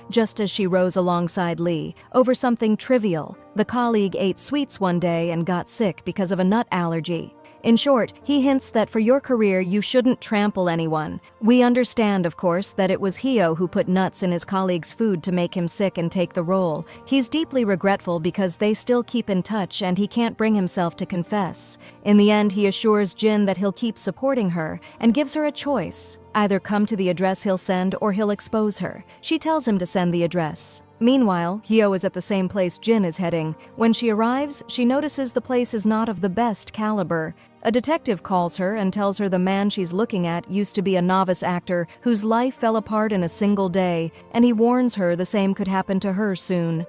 just as she rose alongside Lee, over something trivial. The colleague ate sweets one day and got sick because of a nut allergy. In short, he hints that for your career you shouldn't trample anyone. We understand, of course, that it was Hyo who put nuts in his colleague's food to make him sick and take the role. He's deeply regretful because they still keep in touch and he can't bring himself to confess. In the end, he assures Jin that he'll keep supporting her and gives her a choice. Either come to the address he'll send or he'll expose her. She tells him to send the address. Meanwhile, Hyo is at the same place Jin is heading. When she arrives, she notices the place is not of the best caliber. A detective calls her and tells her the man she's looking at used to be a novice actor whose life fell apart in a single day, and he warns her the same could happen to her soon.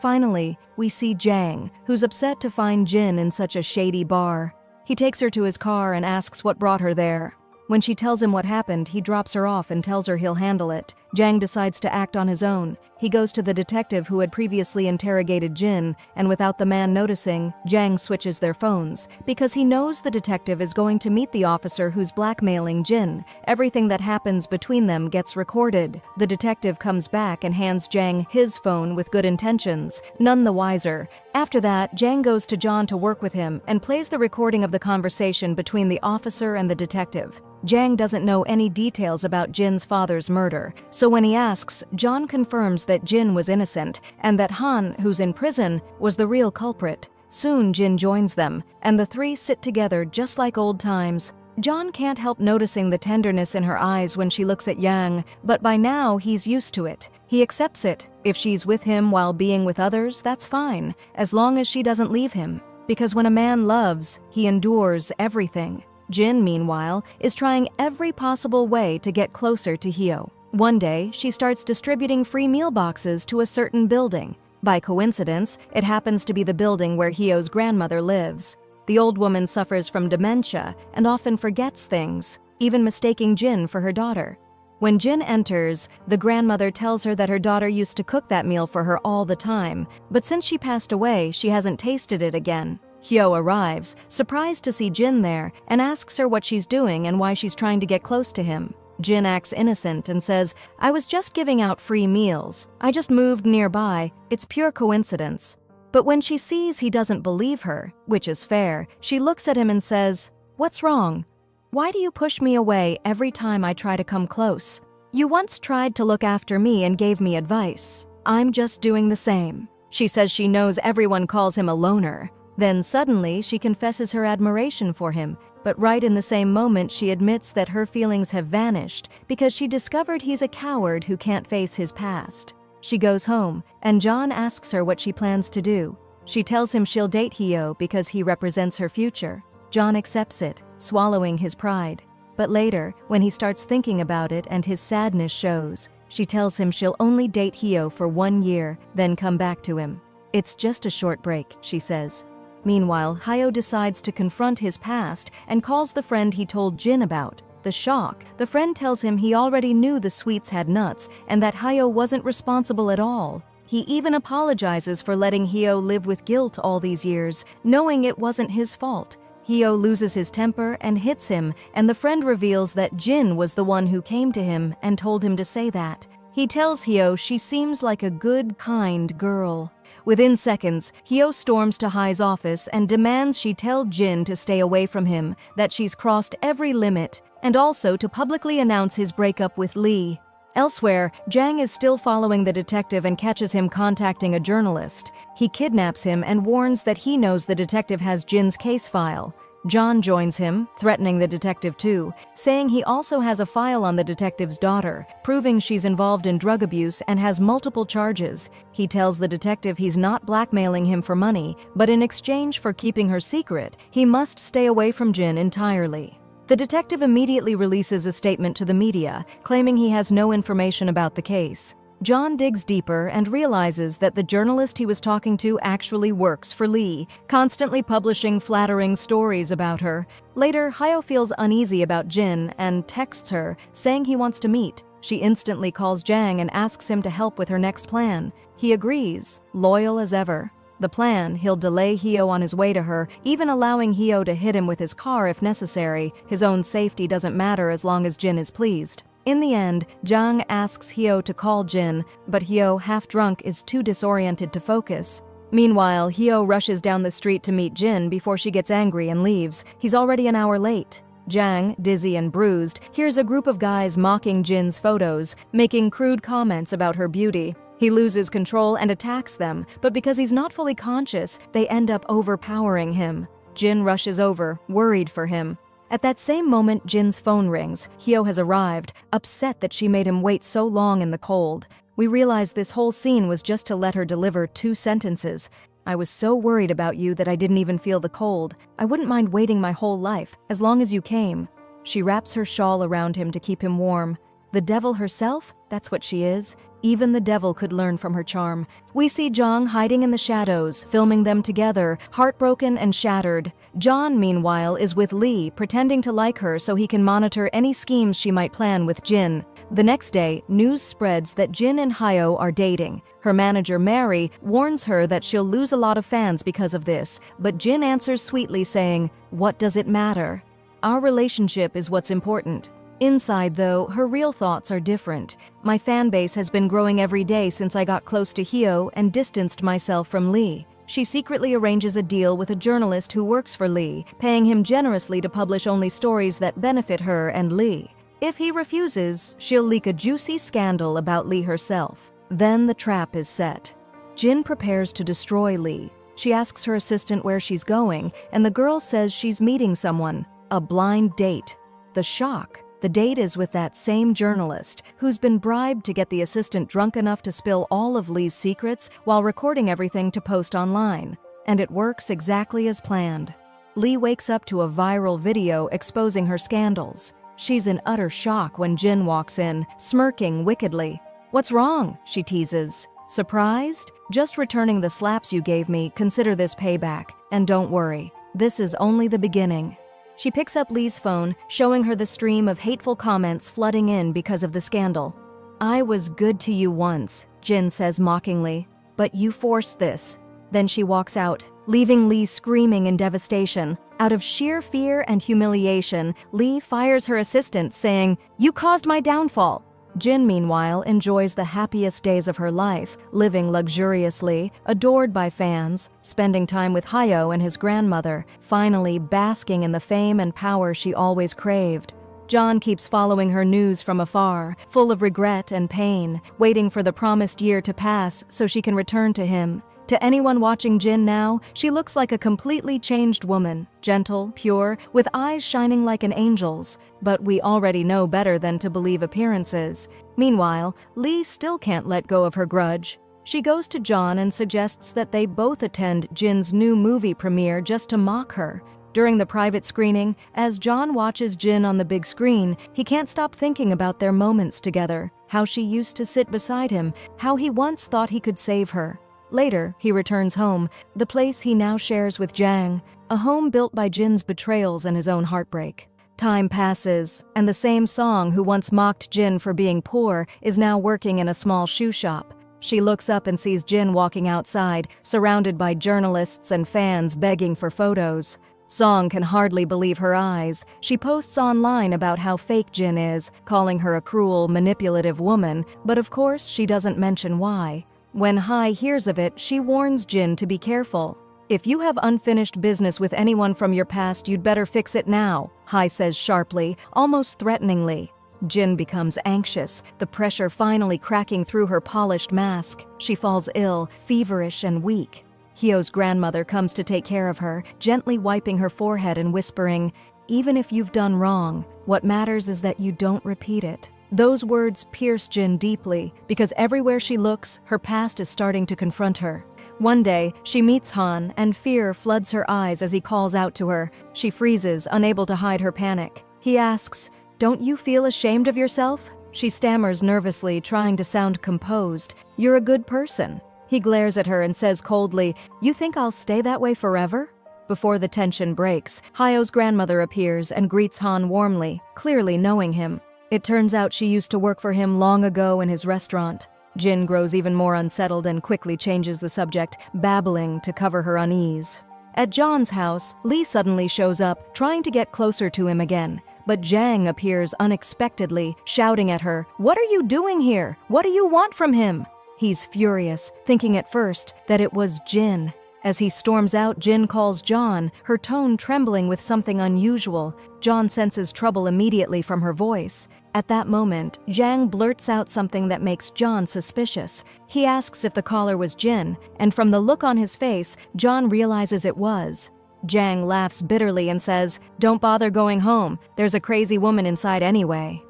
Finally, we see Jang, who's upset to find Jin in such a shady bar. He takes her to his car and asks what brought her there. When she tells him what happened, he drops her off and tells her he'll handle it. Jang decides to act on his own. He goes to the detective who had previously interrogated Jin, and without the man noticing, Jang switches their phones. Because he knows the detective is going to meet the officer who's blackmailing Jin. Everything that happens between them gets recorded. The detective comes back and hands Jang his phone with good intentions, none the wiser. After that, Jang goes to John to work with him and plays the recording of the conversation between the officer and the detective. Jang doesn't know any details about Jin's father's murder, so when he asks, John confirms that Jin was innocent and that Han, who's in prison, was the real culprit. Soon Jin joins them, and the three sit together just like old times. John can't help noticing the tenderness in her eyes when she looks at Yang, but by now he's used to it. He accepts it. If she's with him while being with others, that's fine, as long as she doesn't leave him. Because when a man loves, he endures everything. Jin, meanwhile, is trying every possible way to get closer to Hyo. One day, she starts distributing free meal boxes to a certain building. By coincidence, it happens to be the building where Hyo's grandmother lives. The old woman suffers from dementia and often forgets things, even mistaking Jin for her daughter. When Jin enters, the grandmother tells her that her daughter used to cook that meal for her all the time, but since she passed away, she hasn't tasted it again. Hyo arrives, surprised to see Jin there, and asks her what she's doing and why she's trying to get close to him. Jin acts innocent and says, "I was just giving out free meals. I just moved nearby. It's pure coincidence." But when she sees he doesn't believe her, which is fair, she looks at him and says, "What's wrong? Why do you push me away every time I try to come close? You once tried to look after me and gave me advice. I'm just doing the same." She says she knows everyone calls him a loner. Then suddenly, she confesses her admiration for him, but right in the same moment she admits that her feelings have vanished because she discovered he's a coward who can't face his past. She goes home, and John asks her what she plans to do. She tells him she'll date Hyo because he represents her future. John accepts it, swallowing his pride. But later, when he starts thinking about it and his sadness shows, she tells him she'll only date Hyo for 1 year, then come back to him. "It's just a short break," she says. Meanwhile, Hyo decides to confront his past and calls the friend he told Jin about. The shock, the friend tells him he already knew the sweets had nuts and that Hyo wasn't responsible at all. He even apologizes for letting Hyo live with guilt all these years, knowing it wasn't his fault. Hyo loses his temper and hits him, and the friend reveals that Jin was the one who came to him and told him to say that. He tells Hyo she seems like a good, kind girl. Within seconds, Hyo storms to Hai's office and demands she tell Jin to stay away from him, that she's crossed every limit, and also to publicly announce his breakup with Lee. Elsewhere, Jang is still following the detective and catches him contacting a journalist. He kidnaps him and warns that he knows the detective has Jin's case file. John joins him, threatening the detective too, saying he also has a file on the detective's daughter, proving she's involved in drug abuse and has multiple charges. He tells the detective he's not blackmailing him for money, but in exchange for keeping her secret, he must stay away from Jin entirely. The detective immediately releases a statement to the media, claiming he has no information about the case. John digs deeper and realizes that the journalist he was talking to actually works for Lee, constantly publishing flattering stories about her. Later, Hyo feels uneasy about Jin and texts her, saying he wants to meet. She instantly calls Jang and asks him to help with her next plan. He agrees, loyal as ever. The plan, he'll delay Hyo on his way to her, even allowing Hyo to hit him with his car if necessary. His own safety doesn't matter as long as Jin is pleased. In the end, Jang asks Hyo to call Jin, but Hyo, half drunk, is too disoriented to focus. Meanwhile, Hyo rushes down the street to meet Jin before she gets angry and leaves. He's already an hour late. Jang, dizzy and bruised, hears a group of guys mocking Jin's photos, making crude comments about her beauty. He loses control and attacks them, but because he's not fully conscious, they end up overpowering him. Jin rushes over, worried for him. At that same moment, Jin's phone rings. Hyo has arrived, upset that she made him wait so long in the cold. We realize this whole scene was just to let her deliver 2 sentences. I was so worried about you that I didn't even feel the cold. I wouldn't mind waiting my whole life, as long as you came. She wraps her shawl around him to keep him warm. The devil herself? That's what she is. Even the devil could learn from her charm. We see Jang hiding in the shadows, filming them together, heartbroken and shattered. John, meanwhile, is with Lee, pretending to like her so he can monitor any schemes she might plan with Jin. The next day, news spreads that Jin and Hyo are dating. Her manager, Mary, warns her that she'll lose a lot of fans because of this, but Jin answers sweetly saying, "What does it matter? Our relationship is what's important." Inside, though, her real thoughts are different. My fan base has been growing every day since I got close to Hyo and distanced myself from Lee. She secretly arranges a deal with a journalist who works for Lee, paying him generously to publish only stories that benefit her and Lee. If he refuses, she'll leak a juicy scandal about Lee herself. Then the trap is set. Jin prepares to destroy Lee. She asks her assistant where she's going, and the girl says she's meeting someone. A blind date. The shock. The date is with that same journalist, who's been bribed to get the assistant drunk enough to spill all of Lee's secrets while recording everything to post online. And it works exactly as planned. Lee wakes up to a viral video exposing her scandals. She's in utter shock when Jin walks in, smirking wickedly. "What's wrong?" she teases. "Surprised? Just returning the slaps you gave me. Consider this payback. And don't worry, this is only the beginning." She picks up Lee's phone, showing her the stream of hateful comments flooding in because of the scandal. "I was good to you once," Jin says mockingly, "but you forced this." Then she walks out, leaving Lee screaming in devastation. Out of sheer fear and humiliation, Lee fires her assistant, saying, "You caused my downfall." Jin, meanwhile, enjoys the happiest days of her life, living luxuriously, adored by fans, spending time with Hyo and his grandmother, finally basking in the fame and power she always craved. John keeps following her news from afar, full of regret and pain, waiting for the promised year to pass so she can return to him. To anyone watching Jin now, she looks like a completely changed woman, gentle, pure, with eyes shining like an angel's. But we already know better than to believe appearances. Meanwhile, Lee still can't let go of her grudge. She goes to John and suggests that they both attend Jin's new movie premiere just to mock her. During the private screening, as John watches Jin on the big screen, he can't stop thinking about their moments together, how she used to sit beside him, how he once thought he could save her. Later, he returns home, the place he now shares with Jang, a home built by Jin's betrayals and his own heartbreak. Time passes, and the same Song who once mocked Jin for being poor is now working in a small shoe shop. She looks up and sees Jin walking outside, surrounded by journalists and fans begging for photos. Song can hardly believe her eyes. She posts online about how fake Jin is, calling her a cruel, manipulative woman, but of course she doesn't mention why. When Hai hears of it, she warns Jin to be careful. "If you have unfinished business with anyone from your past, you'd better fix it now," Hai says sharply, almost threateningly. Jin becomes anxious, the pressure finally cracking through her polished mask. She falls ill, feverish and weak. Hyo's grandmother comes to take care of her, gently wiping her forehead and whispering, "Even if you've done wrong, what matters is that you don't repeat it." Those words pierce Jin deeply, because everywhere she looks, her past is starting to confront her. One day, she meets Han, and fear floods her eyes as he calls out to her. She freezes, unable to hide her panic. He asks, "Don't you feel ashamed of yourself?" She stammers nervously, trying to sound composed. "You're a good person." He glares at her and says coldly, "You think I'll stay that way forever?" Before the tension breaks, Hyo's grandmother appears and greets Han warmly, clearly knowing him. It turns out she used to work for him long ago in his restaurant. Jin grows even more unsettled and quickly changes the subject, babbling to cover her unease. At John's house, Lee suddenly shows up, trying to get closer to him again. But Jang appears unexpectedly, shouting at her, "What are you doing here? What do you want from him?" He's furious, thinking at first that it was Jin. As he storms out, Jin calls John, her tone trembling with something unusual. John senses trouble immediately from her voice. At that moment, Zhang blurts out something that makes John suspicious. He asks if the caller was Jin, and from the look on his face, John realizes it was. Zhang laughs bitterly and says, "Don't bother going home. There's a crazy woman inside anyway."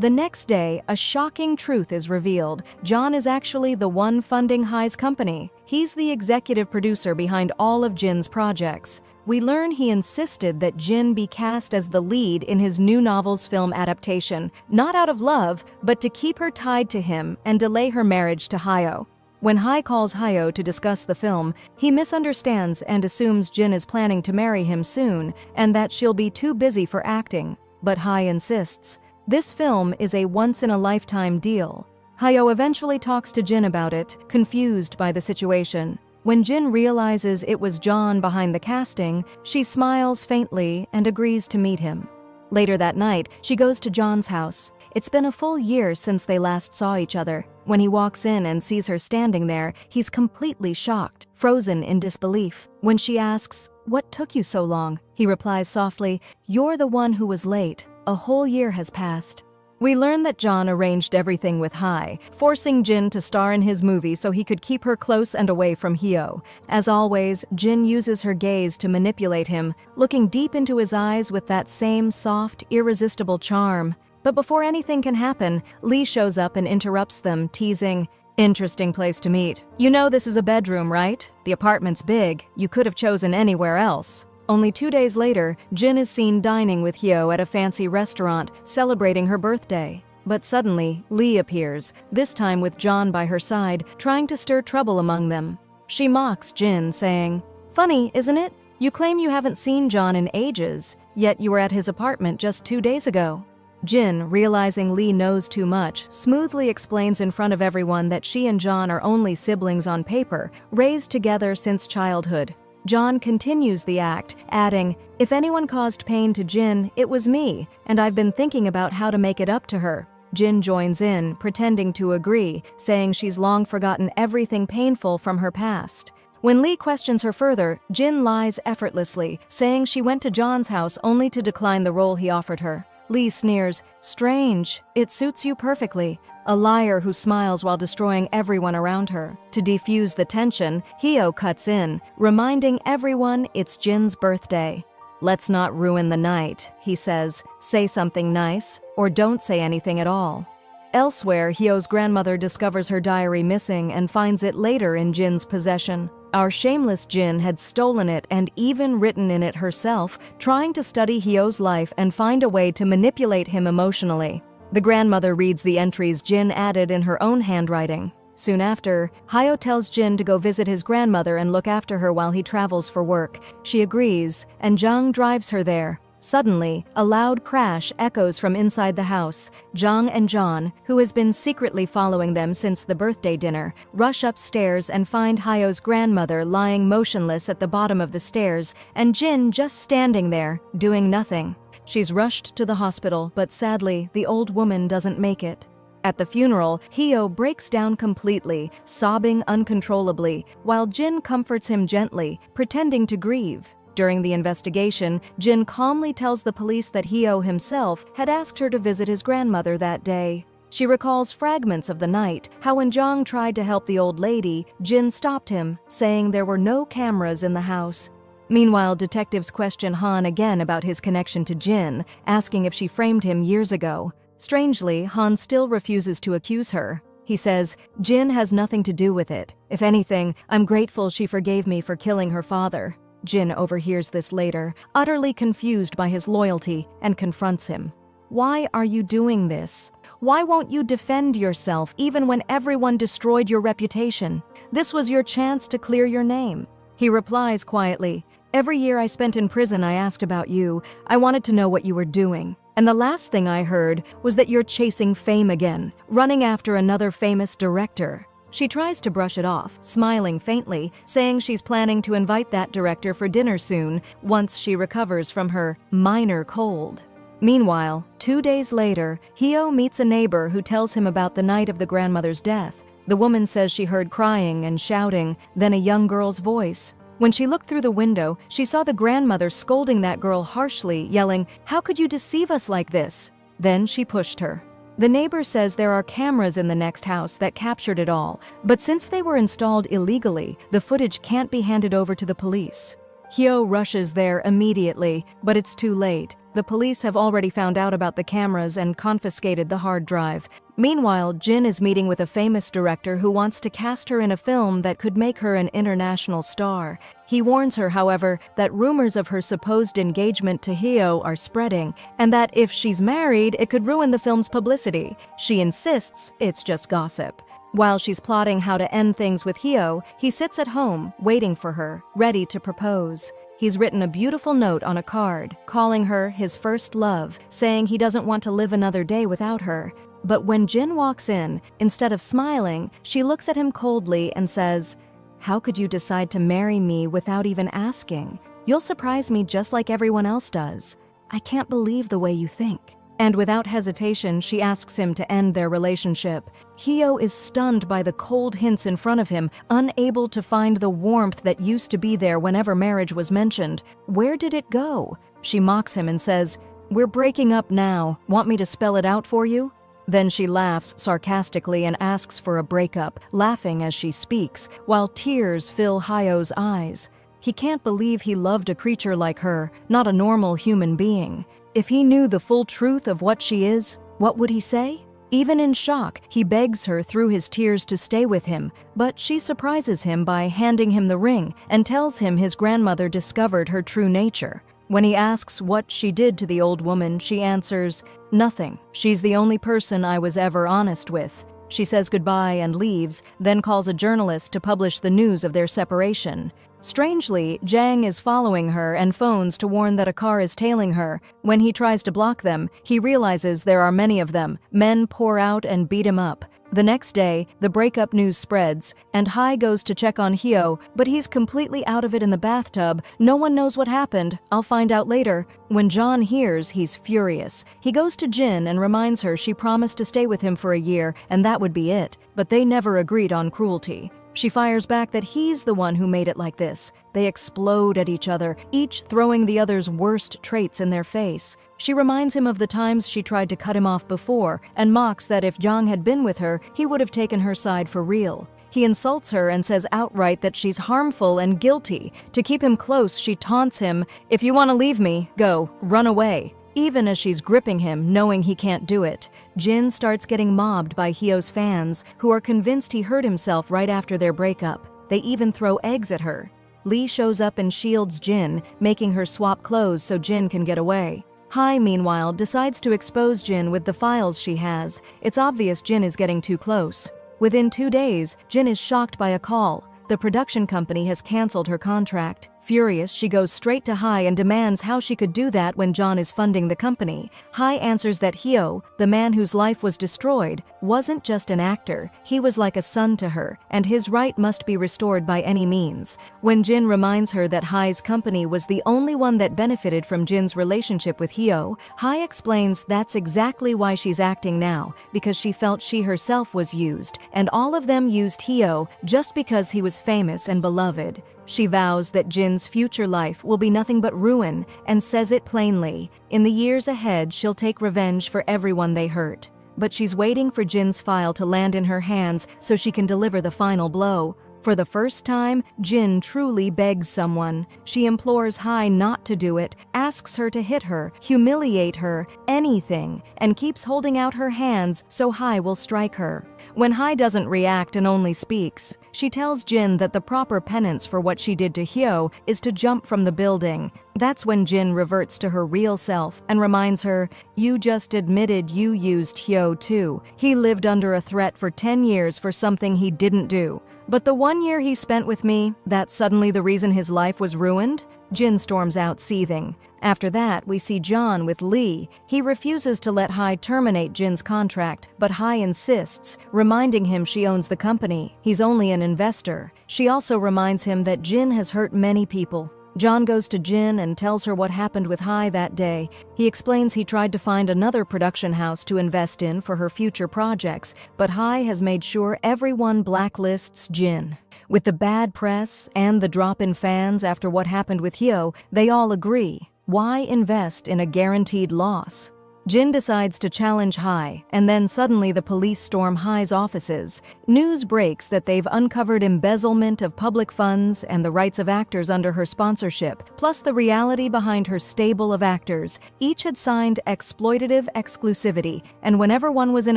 The next day, a shocking truth is revealed. John is actually the one funding Hai's company. He's the executive producer behind all of Jin's projects. We learn he insisted that Jin be cast as the lead in his new novel's film adaptation, not out of love, but to keep her tied to him and delay her marriage to Hayo. When Hai calls Hayo to discuss the film, he misunderstands and assumes Jin is planning to marry him soon and that she'll be too busy for acting. But Hai insists. This film is a once-in-a-lifetime deal. Hayo eventually talks to Jin about it, confused by the situation. When Jin realizes it was John behind the casting, she smiles faintly and agrees to meet him. Later that night, she goes to John's house. It's been a full year since they last saw each other. When he walks in and sees her standing there, he's completely shocked, frozen in disbelief. When she asks, "What took you so long?" he replies softly, "You're the one who was late. A whole year has passed." We learn that John arranged everything with Hai, forcing Jin to star in his movie so he could keep her close and away from Hyo. As always, Jin uses her gaze to manipulate him, looking deep into his eyes with that same soft, irresistible charm. But before anything can happen, Lee shows up and interrupts them, teasing, "Interesting place to meet. You know this is a bedroom, right? The apartment's big. You could have chosen anywhere else." Only 2 days later, Jin is seen dining with Hyo at a fancy restaurant, celebrating her birthday. But suddenly, Lee appears, this time with John by her side, trying to stir trouble among them. She mocks Jin, saying, "Funny, isn't it? You claim you haven't seen John in ages, yet you were at his apartment just 2 days ago." Jin, realizing Lee knows too much, smoothly explains in front of everyone that she and John are only siblings on paper, raised together since childhood. John continues the act, adding, "If anyone caused pain to Jin, it was me, and I've been thinking about how to make it up to her." Jin joins in, pretending to agree, saying she's long forgotten everything painful from her past. When Lee questions her further, Jin lies effortlessly, saying she went to John's house only to decline the role he offered her. Lee sneers, "Strange, it suits you perfectly." A liar who smiles while destroying everyone around her. To defuse the tension, Hyo cuts in, reminding everyone it's Jin's birthday. "Let's not ruin the night," he says. "Say something nice, or don't say anything at all." Elsewhere, Hyo's grandmother discovers her diary missing and finds it later in Jin's possession. Our shameless Jin had stolen it and even written in it herself, trying to study Hyo's life and find a way to manipulate him emotionally. The grandmother reads the entries Jin added in her own handwriting. Soon after, Hyo tells Jin to go visit his grandmother and look after her while he travels for work. She agrees, and Jung drives her there. Suddenly, a loud crash echoes from inside the house. Jung and John, who has been secretly following them since the birthday dinner, rush upstairs and find Hyo's grandmother lying motionless at the bottom of the stairs, and Jin just standing there, doing nothing. She's rushed to the hospital, but sadly, the old woman doesn't make it. At the funeral, Hyo breaks down completely, sobbing uncontrollably, while Jin comforts him gently, pretending to grieve. During the investigation, Jin calmly tells the police that Hyo himself had asked her to visit his grandmother that day. She recalls fragments of the night, how when Jong tried to help the old lady, Jin stopped him, saying there were no cameras in the house. Meanwhile, detectives question Han again about his connection to Jin, asking if she framed him years ago. Strangely, Han still refuses to accuse her. He says, "Jin has nothing to do with it. If anything, I'm grateful she forgave me for killing her father." Jin overhears this later, utterly confused by his loyalty, and confronts him. "Why are you doing this? Why won't you defend yourself even when everyone destroyed your reputation? This was your chance to clear your name." He replies quietly, "Every year I spent in prison, I asked about you. I wanted to know what you were doing. And the last thing I heard was that you're chasing fame again, running after another famous director." She tries to brush it off, smiling faintly, saying she's planning to invite that director for dinner soon, once she recovers from her minor cold. Meanwhile, 2 days later, Hyo meets a neighbor who tells him about the night of the grandmother's death. The woman says she heard crying and shouting, then a young girl's voice. When she looked through the window, she saw the grandmother scolding that girl harshly, yelling, "How could you deceive us like this?" Then she pushed her. The neighbor says there are cameras in the next house that captured it all, but since they were installed illegally, the footage can't be handed over to the police. Hyo rushes there immediately, but it's too late. The police have already found out about the cameras and confiscated the hard drive. Meanwhile, Jin is meeting with a famous director who wants to cast her in a film that could make her an international star. He warns her, however, that rumors of her supposed engagement to Hyo are spreading, and that if she's married, it could ruin the film's publicity. She insists it's just gossip. While she's plotting how to end things with Hyo, he sits at home, waiting for her, ready to propose. He's written a beautiful note on a card, calling her his first love, saying he doesn't want to live another day without her. But when Jin walks in, instead of smiling, she looks at him coldly and says, "How could you decide to marry me without even asking? You'll surprise me just like everyone else does. I can't believe the way you think." And without hesitation, she asks him to end their relationship. Hyo is stunned by the cold hints in front of him, unable to find the warmth that used to be there whenever marriage was mentioned. Where did it go? She mocks him and says, "We're breaking up now. Want me to spell it out for you?" Then she laughs sarcastically and asks for a breakup, laughing as she speaks, while tears fill Hyo's eyes. He can't believe he loved a creature like her, not a normal human being. If he knew the full truth of what she is, what would he say? Even in shock, he begs her through his tears to stay with him, but she surprises him by handing him the ring and tells him his grandmother discovered her true nature. When he asks what she did to the old woman, she answers, "Nothing. She's the only person I was ever honest with." She says goodbye and leaves, then calls a journalist to publish the news of their separation. Strangely, Jang is following her and phones to warn that a car is tailing her. When he tries to block them, he realizes there are many of them. Men pour out and beat him up. The next day, the breakup news spreads, and Hai goes to check on Hyo, but he's completely out of it in the bathtub. No one knows what happened. I'll find out later. When John hears, he's furious. He goes to Jin and reminds her she promised to stay with him for a year, and that would be it. But they never agreed on cruelty. She fires back that he's the one who made it like this. They explode at each other, each throwing the other's worst traits in their face. She reminds him of the times she tried to cut him off before, and mocks that if Jang had been with her, he would have taken her side for real. He insults her and says outright that she's harmful and guilty. To keep him close, she taunts him, "If you want to leave me, go, run away." Even as she's gripping him, knowing he can't do it, Jin starts getting mobbed by Hyo's fans, who are convinced he hurt himself right after their breakup. They even throw eggs at her. Lee shows up and shields Jin, making her swap clothes so Jin can get away. Hai, meanwhile, decides to expose Jin with the files she has. It's obvious Jin is getting too close. Within 2 days, Jin is shocked by a call. The production company has canceled her contract. Furious, she goes straight to Hai and demands how she could do that when John is funding the company. Hai answers that Hyo, the man whose life was destroyed, wasn't just an actor. He was like a son to her, and his right must be restored by any means. When Jin reminds her that Hai's company was the only one that benefited from Jin's relationship with Hyo, Hai explains that's exactly why she's acting now, because she felt she herself was used, and all of them used Hyo just because he was famous and beloved. She vows that Jin's future life will be nothing but ruin and says it plainly. In the years ahead, she'll take revenge for everyone they hurt. But she's waiting for Jin's file to land in her hands so she can deliver the final blow. For the first time, Jin truly begs someone. She implores Hai not to do it, asks her to hit her, humiliate her, anything, and keeps holding out her hands so Hai will strike her. When Hai doesn't react and only speaks, she tells Jin that the proper penance for what she did to Hyo is to jump from the building. That's when Jin reverts to her real self and reminds her, "You just admitted you used Hyo too. He lived under a threat for 10 years for something he didn't do. But the 1 year he spent with me, that's suddenly the reason his life was ruined?" Jin storms out seething. After that, we see John with Lee. He refuses to let Hai terminate Jin's contract, but Hai insists, reminding him she owns the company. He's only an investor. She also reminds him that Jin has hurt many people. John goes to Jin and tells her what happened with Hai that day. He explains he tried to find another production house to invest in for her future projects, but Hai has made sure everyone blacklists Jin. With the bad press and the drop in fans after what happened with Hyo, they all agree. Why invest in a guaranteed loss? Jin decides to challenge Hai, and then suddenly the police storm Hai's offices. News breaks that they've uncovered embezzlement of public funds and the rights of actors under her sponsorship, plus the reality behind her stable of actors. Each had signed exploitative exclusivity, and whenever one was in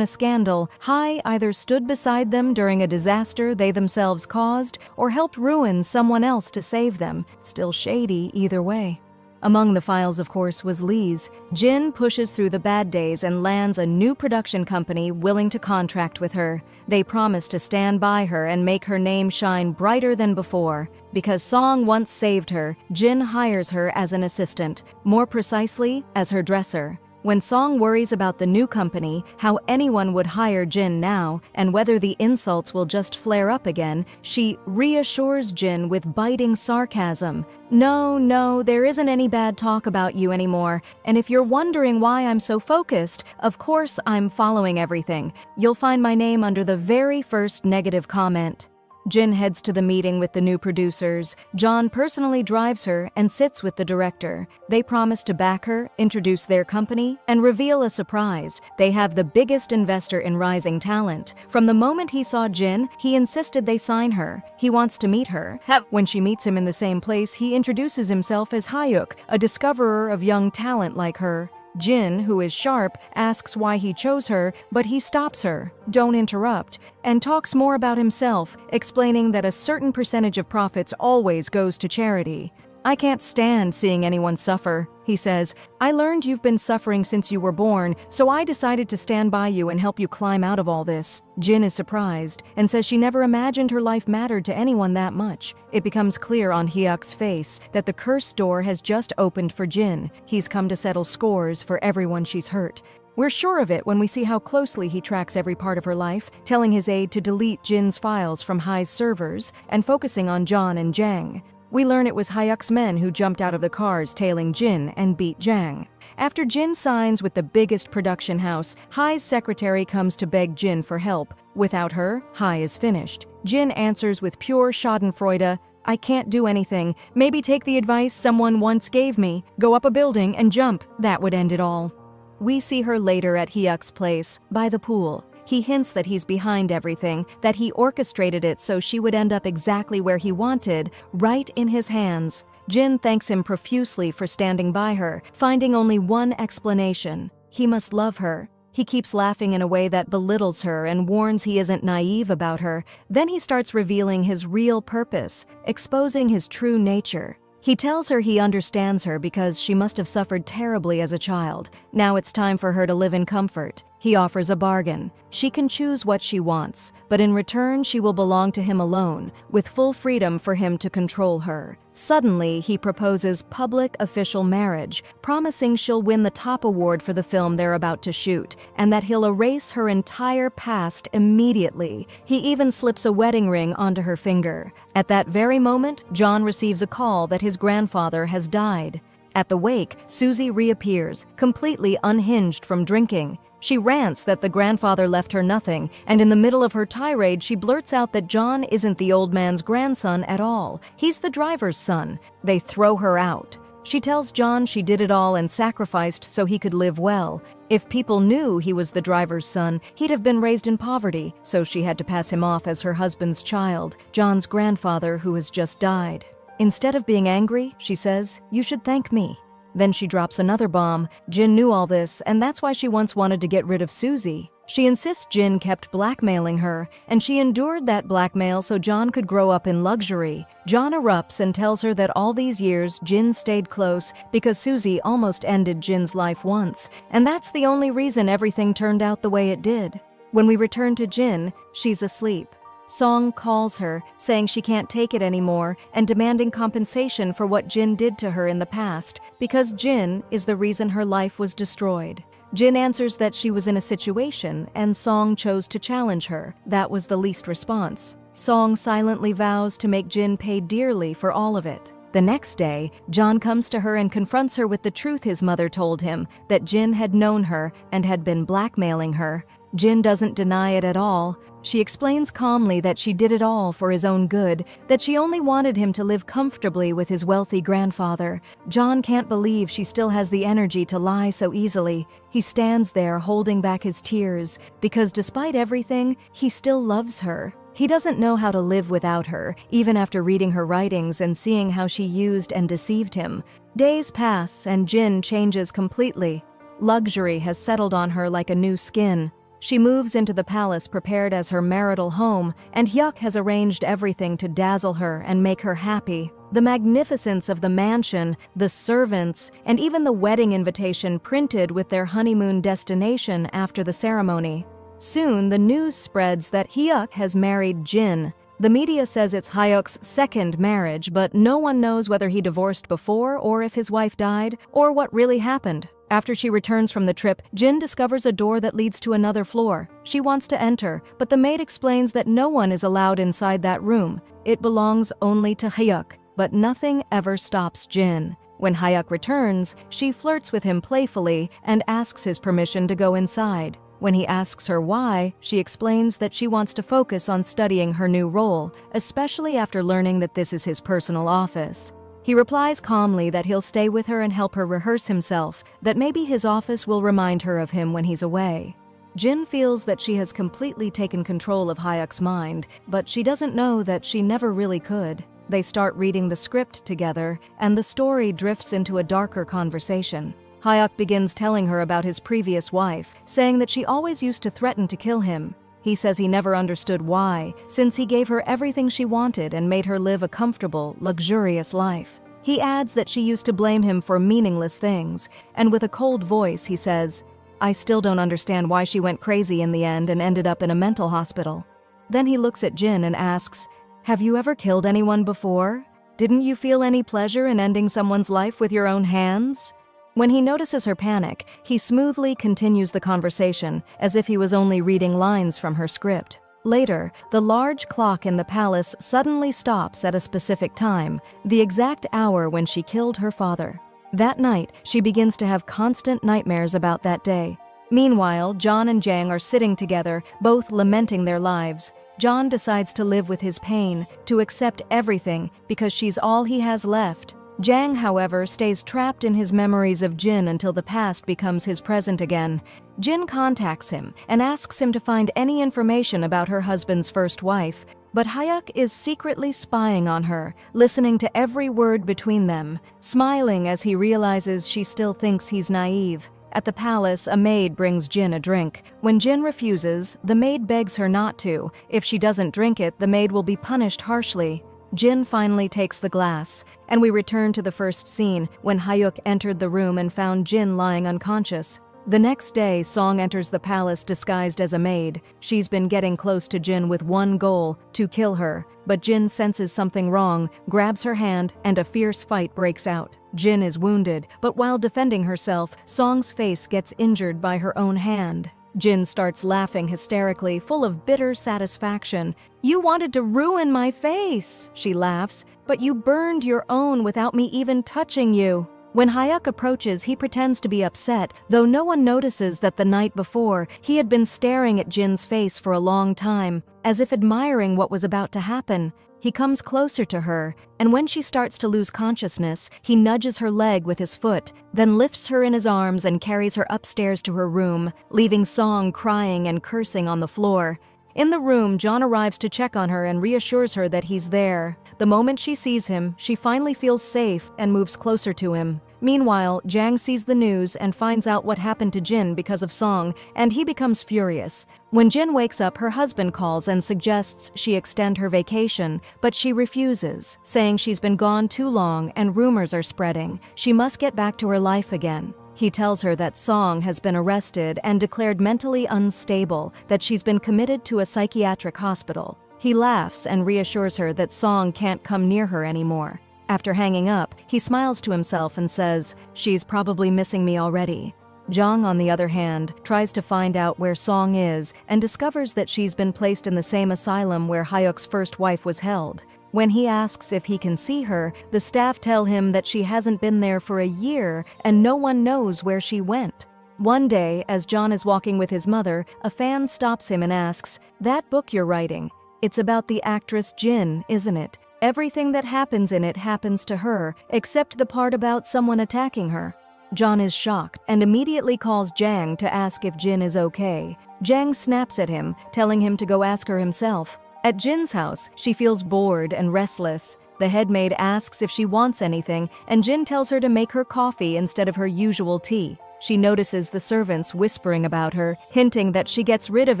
a scandal, Hai either stood beside them during a disaster they themselves caused or helped ruin someone else to save them. Still shady either way. Among the files, of course, was Lee's. Jin pushes through the bad days and lands a new production company willing to contract with her. They promise to stand by her and make her name shine brighter than before. Because Song once saved her, Jin hires her as an assistant, more precisely, as her dresser. When Song worries about the new company, how anyone would hire Jin now, and whether the insults will just flare up again, she reassures Jin with biting sarcasm. No, there isn't any bad talk about you anymore. And if you're wondering why I'm so focused, of course I'm following everything. You'll find my name under the very first negative comment. Jin heads to the meeting with the new producers. John personally drives her and sits with the director. They promise to back her, introduce their company, and reveal a surprise. They have the biggest investor in rising talent. From the moment he saw Jin, he insisted they sign her. He wants to meet her. When she meets him in the same place, he introduces himself as Hyuk, a discoverer of young talent like her. Jin, who is sharp, asks why he chose her, but he stops her, "Don't interrupt," and talks more about himself, explaining that a certain percentage of profits always goes to charity. "I can't stand seeing anyone suffer," he says. "I learned you've been suffering since you were born, so I decided to stand by you and help you climb out of all this." Jin is surprised and says she never imagined her life mattered to anyone that much. It becomes clear on Hyuk's face that the cursed door has just opened for Jin. He's come to settle scores for everyone she's hurt. We're sure of it when we see how closely he tracks every part of her life, telling his aide to delete Jin's files from Hai's servers and focusing on John and Jang. We learn it was Hyuk's men who jumped out of the cars tailing Jin and beat Jang. After Jin signs with the biggest production house, Hai's secretary comes to beg Jin for help. Without her, Hai is finished. Jin answers with pure schadenfreude, "I can't do anything. Maybe take the advice someone once gave me. Go up a building and jump. That would end it all." We see her later at Hyuk's place, by the pool. He hints that he's behind everything, that he orchestrated it so she would end up exactly where he wanted, right in his hands. Jin thanks him profusely for standing by her, finding only one explanation. He must love her. He keeps laughing in a way that belittles her and warns he isn't naive about her. Then he starts revealing his real purpose, exposing his true nature. He tells her he understands her because she must have suffered terribly as a child. Now it's time for her to live in comfort. He offers a bargain. She can choose what she wants, but in return she will belong to him alone, with full freedom for him to control her. Suddenly, he proposes public official marriage, promising she'll win the top award for the film they're about to shoot, and that he'll erase her entire past immediately. He even slips a wedding ring onto her finger. At that very moment, John receives a call that his grandfather has died. At the wake, Susie reappears, completely unhinged from drinking. She rants that the grandfather left her nothing, and in the middle of her tirade, she blurts out that John isn't the old man's grandson at all. He's the driver's son. They throw her out. She tells John she did it all and sacrificed so he could live well. If people knew he was the driver's son, he'd have been raised in poverty, so she had to pass him off as her husband's child, John's grandfather who has just died. Instead of being angry, she says, "You should thank me." Then she drops another bomb. Jin knew all this, and that's why she once wanted to get rid of Susie. She insists Jin kept blackmailing her, and she endured that blackmail so John could grow up in luxury. John erupts and tells her that all these years Jin stayed close because Susie almost ended Jin's life once, and that's the only reason everything turned out the way it did. When we return to Jin, she's asleep. Song calls her, saying she can't take it anymore and demanding compensation for what Jin did to her in the past, because Jin is the reason her life was destroyed. Jin answers that she was in a situation and Song chose to challenge her. That was the least response. Song silently vows to make Jin pay dearly for all of it. The next day, John comes to her and confronts her with the truth his mother told him, that Jin had known her and had been blackmailing her. Jin doesn't deny it at all. She explains calmly that she did it all for his own good, that she only wanted him to live comfortably with his wealthy grandfather. John can't believe she still has the energy to lie so easily. He stands there holding back his tears, because despite everything, he still loves her. He doesn't know how to live without her, even after reading her writings and seeing how she used and deceived him. Days pass and Jin changes completely. Luxury has settled on her like a new skin. She moves into the palace prepared as her marital home, and Hyuk has arranged everything to dazzle her and make her happy. The magnificence of the mansion, the servants, and even the wedding invitation printed with their honeymoon destination after the ceremony. Soon, the news spreads that Hyuk has married Jin. The media says it's Hyuk's second marriage, but no one knows whether he divorced before or if his wife died, or what really happened. After she returns from the trip, Jin discovers a door that leads to another floor. She wants to enter, but the maid explains that no one is allowed inside that room. It belongs only to Hyuk, but nothing ever stops Jin. When Hyuk returns, she flirts with him playfully and asks his permission to go inside. When he asks her why, she explains that she wants to focus on studying her new role, especially after learning that this is his personal office. He replies calmly that he'll stay with her and help her rehearse himself, that maybe his office will remind her of him when he's away. Jin feels that she has completely taken control of Hyuk's mind, but she doesn't know that she never really could. They start reading the script together, and the story drifts into a darker conversation. Hyuk begins telling her about his previous wife, saying that she always used to threaten to kill him. He says he never understood why, since he gave her everything she wanted and made her live a comfortable, luxurious life. He adds that she used to blame him for meaningless things, and with a cold voice he says, "I still don't understand why she went crazy in the end and ended up in a mental hospital." Then he looks at Jin and asks, "Have you ever killed anyone before? Didn't you feel any pleasure in ending someone's life with your own hands?" When he notices her panic, he smoothly continues the conversation, as if he was only reading lines from her script. Later, the large clock in the palace suddenly stops at a specific time, the exact hour when she killed her father. That night, she begins to have constant nightmares about that day. Meanwhile, John and Jang are sitting together, both lamenting their lives. John decides to live with his pain, to accept everything, because she's all he has left. Jang, however, stays trapped in his memories of Jin until the past becomes his present again. Jin contacts him and asks him to find any information about her husband's first wife, but Hyuk is secretly spying on her, listening to every word between them, smiling as he realizes she still thinks he's naive. At the palace, a maid brings Jin a drink. When Jin refuses, the maid begs her not to. If she doesn't drink it, the maid will be punished harshly. Jin finally takes the glass, and we return to the first scene when Hyuk entered the room and found Jin lying unconscious. The next day, Song enters the palace disguised as a maid. She's been getting close to Jin with one goal, to kill her. But Jin senses something wrong, grabs her hand, and a fierce fight breaks out. Jin is wounded, but while defending herself, Song's face gets injured by her own hand. Jin starts laughing hysterically, full of bitter satisfaction. "You wanted to ruin my face," she laughs, "but you burned your own without me even touching you." When Hyuk approaches, he pretends to be upset, though no one notices that the night before, he had been staring at Jin's face for a long time, as if admiring what was about to happen. He comes closer to her, and when she starts to lose consciousness, he nudges her leg with his foot, then lifts her in his arms and carries her upstairs to her room, leaving Song crying and cursing on the floor. In the room, John arrives to check on her and reassures her that he's there. The moment she sees him, she finally feels safe and moves closer to him. Meanwhile, Jang sees the news and finds out what happened to Jin because of Song, and he becomes furious. When Jin wakes up, her husband calls and suggests she extend her vacation, but she refuses, saying she's been gone too long and rumors are spreading. She must get back to her life again. He tells her that Song has been arrested and declared mentally unstable, that she's been committed to a psychiatric hospital. He laughs and reassures her that Song can't come near her anymore. After hanging up, he smiles to himself and says, "She's probably missing me already." Jang, on the other hand, tries to find out where Song is and discovers that she's been placed in the same asylum where Hyuk's first wife was held. When he asks if he can see her, the staff tell him that she hasn't been there for a year and no one knows where she went. One day, as John is walking with his mother, a fan stops him and asks, "That book you're writing, it's about the actress Jin, isn't it? Everything that happens in it happens to her, except the part about someone attacking her." John is shocked and immediately calls Jang to ask if Jin is okay. Jang snaps at him, telling him to go ask her himself. At Jin's house, she feels bored and restless. The head maid asks if she wants anything, and Jin tells her to make her coffee instead of her usual tea. She notices the servants whispering about her, hinting that she gets rid of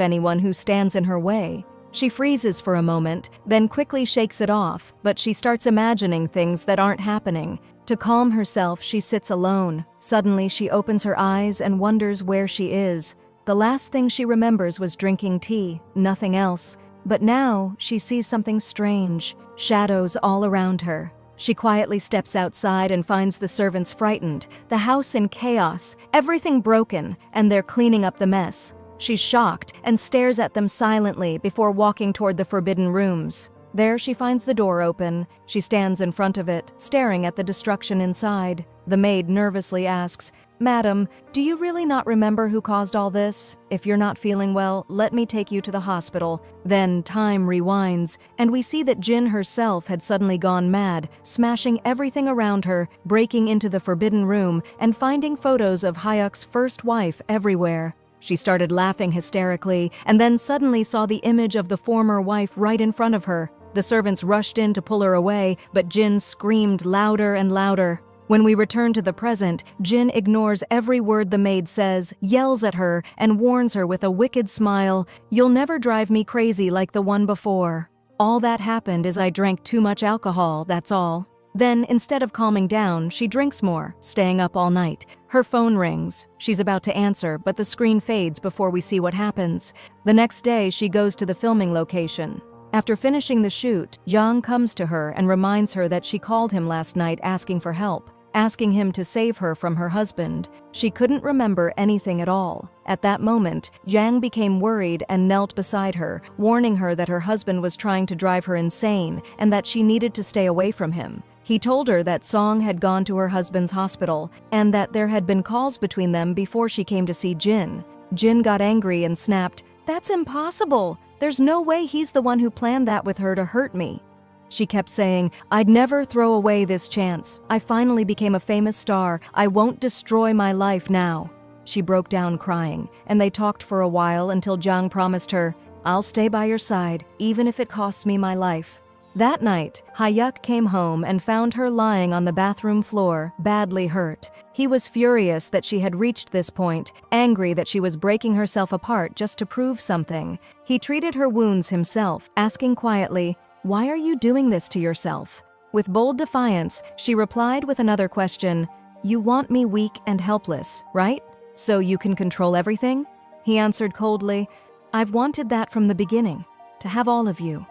anyone who stands in her way. She freezes for a moment, then quickly shakes it off, but she starts imagining things that aren't happening. To calm herself, she sits alone. Suddenly, she opens her eyes and wonders where she is. The last thing she remembers was drinking tea, nothing else. But now, she sees something strange, shadows all around her. She quietly steps outside and finds the servants frightened, the house in chaos, everything broken, and they're cleaning up the mess. She's shocked and stares at them silently before walking toward the forbidden rooms. There she finds the door open. She stands in front of it, staring at the destruction inside. The maid nervously asks, "Madam, do you really not remember who caused all this? If you're not feeling well, let me take you to the hospital." Then time rewinds, and we see that Jin herself had suddenly gone mad, smashing everything around her, breaking into the forbidden room, and finding photos of Hyuk's first wife everywhere. She started laughing hysterically, and then suddenly saw the image of the former wife right in front of her. The servants rushed in to pull her away, but Jin screamed louder and louder. When we return to the present, Jin ignores every word the maid says, yells at her, and warns her with a wicked smile, "You'll never drive me crazy like the one before. All that happened is I drank too much alcohol, that's all." Then, instead of calming down, she drinks more, staying up all night. Her phone rings. She's about to answer, but the screen fades before we see what happens. The next day, she goes to the filming location. After finishing the shoot, Yang comes to her and reminds her that she called him last night asking for help, asking him to save her from her husband. She couldn't remember anything at all. At that moment, Yang became worried and knelt beside her, warning her that her husband was trying to drive her insane and that she needed to stay away from him. He told her that Song had gone to her husband's hospital and that there had been calls between them before she came to see Jin. Jin got angry and snapped, "That's impossible! There's no way he's the one who planned that with her to hurt me." She kept saying, "I'd never throw away this chance. I finally became a famous star. I won't destroy my life now." She broke down crying, and they talked for a while until Jang promised her, "I'll stay by your side, even if it costs me my life." That night, Hyuk came home and found her lying on the bathroom floor, badly hurt. He was furious that she had reached this point, angry that she was breaking herself apart just to prove something. He treated her wounds himself, asking quietly, "Why are you doing this to yourself?" With bold defiance, she replied with another question, "You want me weak and helpless, right? So you can control everything?" He answered coldly, "I've wanted that from the beginning, to have all of you."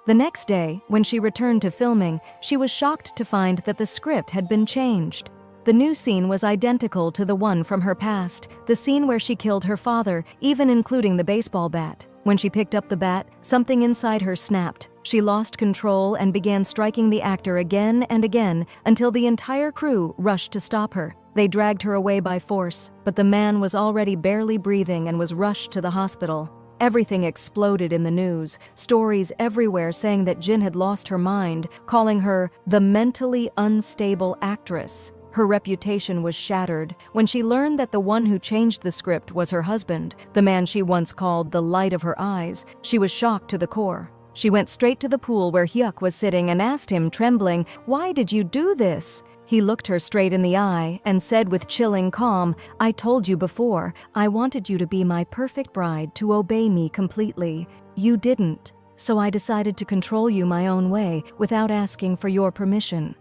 The next day, when she returned to filming, she was shocked to find that the script had been changed. The new scene was identical to the one from her past, the scene where she killed her father, even including the baseball bat. When she picked up the bat, something inside her snapped. She lost control and began striking the actor again and again until the entire crew rushed to stop her. They dragged her away by force, but the man was already barely breathing and was rushed to the hospital. Everything exploded in the news, stories everywhere saying that Jin had lost her mind, calling her the mentally unstable actress. Her reputation was shattered when she learned that the one who changed the script was her husband, the man she once called the light of her eyes. She was shocked to the core. She went straight to the pool where Hyuk was sitting and asked him, trembling, "Why did you do this?" He looked her straight in the eye and said with chilling calm, "I told you before, I wanted you to be my perfect bride, to obey me completely. You didn't, so I decided to control you my own way without asking for your permission."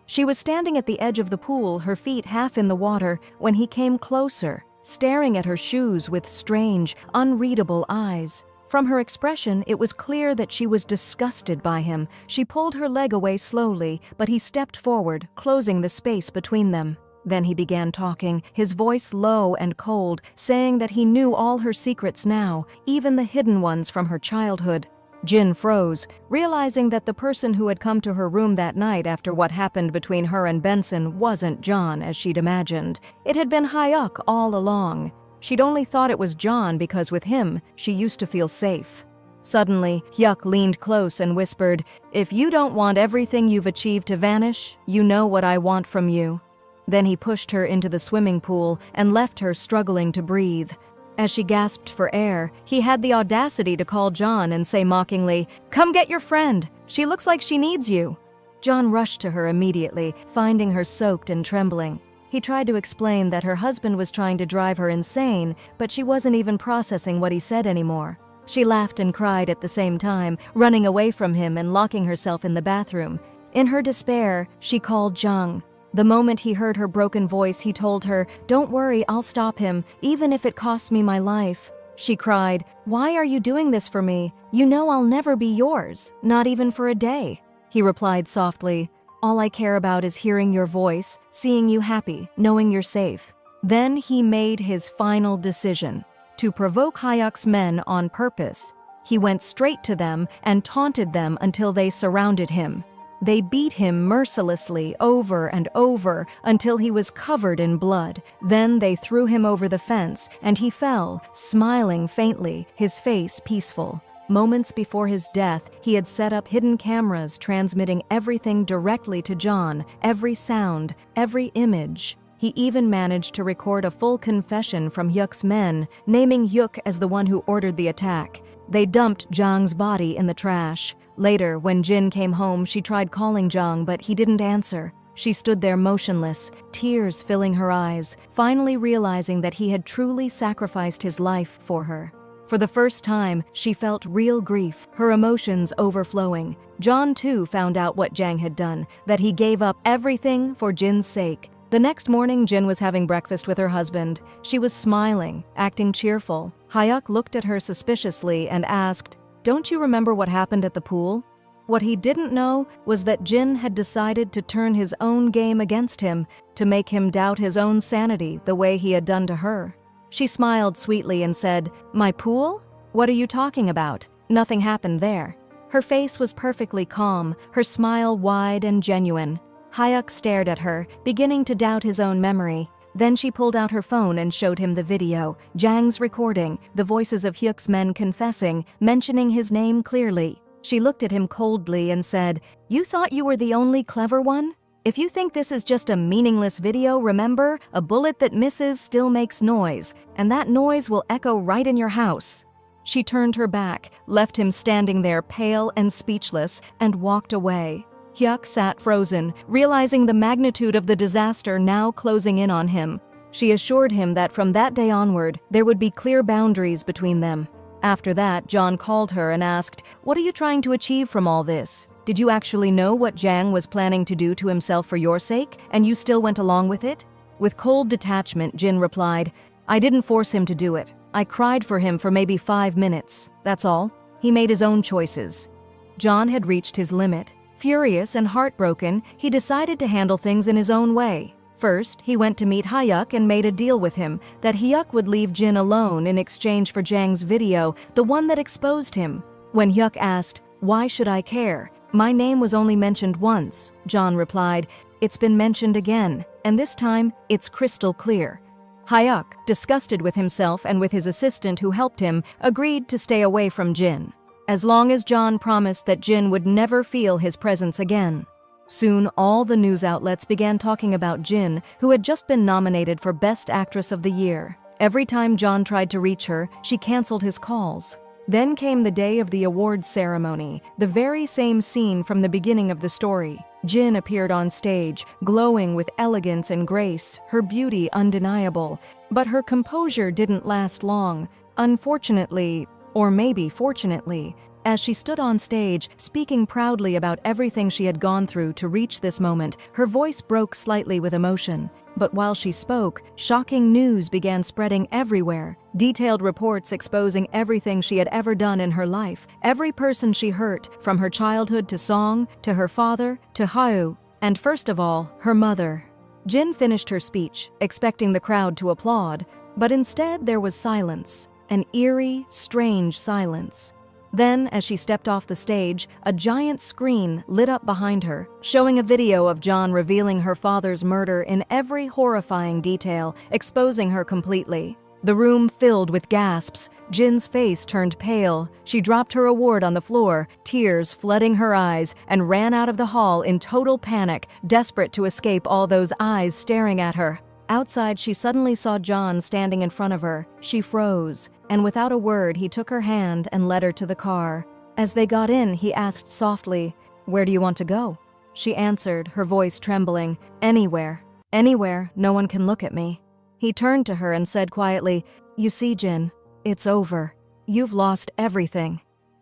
She was standing at the edge of the pool, her feet half in the water, when he came closer, staring at her shoes with strange, unreadable eyes. From her expression, it was clear that she was disgusted by him. She pulled her leg away slowly, but he stepped forward, closing the space between them. Then he began talking, his voice low and cold, saying that he knew all her secrets now, even the hidden ones from her childhood. Jin froze, realizing that the person who had come to her room that night after what happened between her and Benson wasn't John as she'd imagined. It had been Hyuk all along. She'd only thought it was John because with him, she used to feel safe. Suddenly, Hyuk leaned close and whispered, "If you don't want everything you've achieved to vanish, you know what I want from you." Then he pushed her into the swimming pool and left her struggling to breathe. As she gasped for air, he had the audacity to call John and say mockingly, "Come get your friend. She looks like she needs you." John rushed to her immediately, finding her soaked and trembling. He tried to explain that her husband was trying to drive her insane, but she wasn't even processing what he said anymore. She laughed and cried at the same time, running away from him and locking herself in the bathroom. In her despair, she called Jung. The moment he heard her broken voice, he told her, "Don't worry, I'll stop him, even if it costs me my life." She cried, "Why are you doing this for me? You know I'll never be yours, not even for a day." He replied softly, "All I care about is hearing your voice, seeing you happy, knowing you're safe." Then he made his final decision, to provoke Hyuk's men on purpose. He went straight to them and taunted them until they surrounded him. They beat him mercilessly over and over until he was covered in blood. Then they threw him over the fence, and he fell, smiling faintly, his face peaceful. Moments before his death, he had set up hidden cameras transmitting everything directly to John, every sound, every image. He even managed to record a full confession from Hyuk's men, naming Hyuk as the one who ordered the attack. They dumped Jang's body in the trash. Later, when Jin came home, she tried calling Jang, but he didn't answer. She stood there motionless, tears filling her eyes, finally realizing that he had truly sacrificed his life for her. For the first time, she felt real grief, her emotions overflowing. John, too, found out what Jang had done, that he gave up everything for Jin's sake. The next morning, Jin was having breakfast with her husband. She was smiling, acting cheerful. Hyuk looked at her suspiciously and asked, "Don't you remember what happened at the pool?" What he didn't know was that Jin had decided to turn his own game against him, to make him doubt his own sanity the way he had done to her. She smiled sweetly and said, "My pool? What are you talking about? Nothing happened there." Her face was perfectly calm, her smile wide and genuine. Hyuk stared at her, beginning to doubt his own memory. Then she pulled out her phone and showed him the video, Jang's recording, the voices of Hyuk's men confessing, mentioning his name clearly. She looked at him coldly and said, "You thought you were the only clever one? If you think this is just a meaningless video, remember, a bullet that misses still makes noise, and that noise will echo right in your house." She turned her back, left him standing there pale and speechless, and walked away. Hyuk sat frozen, realizing the magnitude of the disaster now closing in on him. She assured him that from that day onward, there would be clear boundaries between them. After that, John called her and asked, "What are you trying to achieve from all this? Did you actually know what Jang was planning to do to himself for your sake, and you still went along with it?" With cold detachment, Jin replied, "I didn't force him to do it. I cried for him for maybe 5 minutes. That's all. He made his own choices." John had reached his limit. Furious and heartbroken, he decided to handle things in his own way. First, he went to meet Hyuk and made a deal with him that Hyuk would leave Jin alone in exchange for Jang's video, the one that exposed him. When Hyuk asked, "Why should I care? My name was only mentioned once," John replied, "It's been mentioned again, and this time, it's crystal clear." Hyuk, disgusted with himself and with his assistant who helped him, agreed to stay away from Jin, as long as John promised that Jin would never feel his presence again. Soon, all the news outlets began talking about Jin, who had just been nominated for Best Actress of the Year. Every time John tried to reach her, she canceled his calls. Then came the day of the awards ceremony, the very same scene from the beginning of the story. Jin appeared on stage, glowing with elegance and grace, her beauty undeniable. But her composure didn't last long. Unfortunately, or maybe fortunately, as she stood on stage, speaking proudly about everything she had gone through to reach this moment, her voice broke slightly with emotion. But while she spoke, shocking news began spreading everywhere. Detailed reports exposing everything she had ever done in her life, every person she hurt, from her childhood to Song, to her father, to Hau, and first of all, her mother. Jin finished her speech, expecting the crowd to applaud, but instead there was silence. An eerie, strange silence. Then, as she stepped off the stage, a giant screen lit up behind her, showing a video of John revealing her father's murder in every horrifying detail, exposing her completely. The room filled with gasps. Jin's face turned pale. She dropped her award on the floor, tears flooding her eyes, and ran out of the hall in total panic, desperate to escape all those eyes staring at her. Outside, she suddenly saw John standing in front of her. She froze, and without a word, he took her hand and led her to the car. As they got in, he asked softly, "Where do you want to go?" She answered, her voice trembling, "Anywhere. Anywhere, no one can look at me." He turned to her and said quietly, "You see, Jin, it's over. You've lost everything."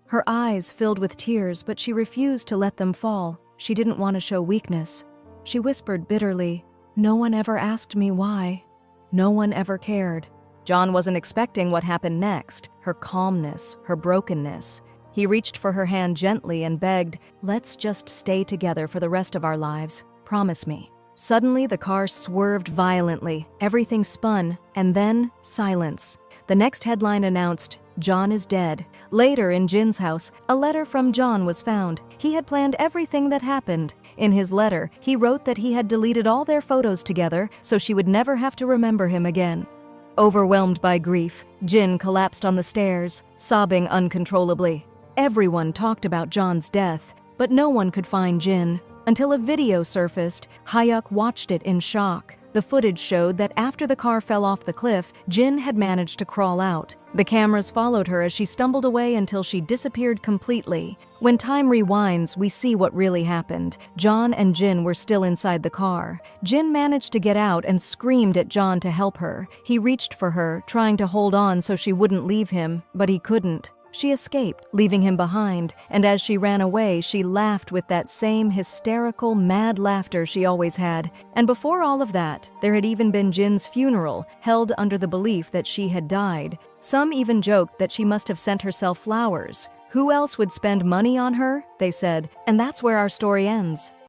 Her eyes filled with tears, but she refused to let them fall. She didn't want to show weakness. She whispered bitterly, "No one ever asked me why. No one ever cared." John wasn't expecting what happened next, her calmness, her brokenness. He reached for her hand gently and begged, "Let's just stay together for the rest of our lives. Promise me." Suddenly, the car swerved violently, everything spun, and then silence. The next headline announced, "John is dead." Later, in Jin's house, a letter from John was found. He had planned everything that happened. In his letter, he wrote that he had deleted all their photos together so she would never have to remember him again. Overwhelmed by grief, Jin collapsed on the stairs, sobbing uncontrollably. Everyone talked about John's death, but no one could find Jin. Until a video surfaced, Hyuk watched it in shock. The footage showed that after the car fell off the cliff, Jin had managed to crawl out. The cameras followed her as she stumbled away until she disappeared completely. When time rewinds, we see what really happened. John and Jin were still inside the car. Jin managed to get out and screamed at John to help her. He reached for her, trying to hold on so she wouldn't leave him, but he couldn't. She escaped, leaving him behind, and as she ran away, she laughed with that same hysterical, mad laughter she always had. And before all of that, there had even been Jin's funeral, held under the belief that she had died. Some even joked that she must have sent herself flowers. Who else would spend money on her? They said, and that's where our story ends.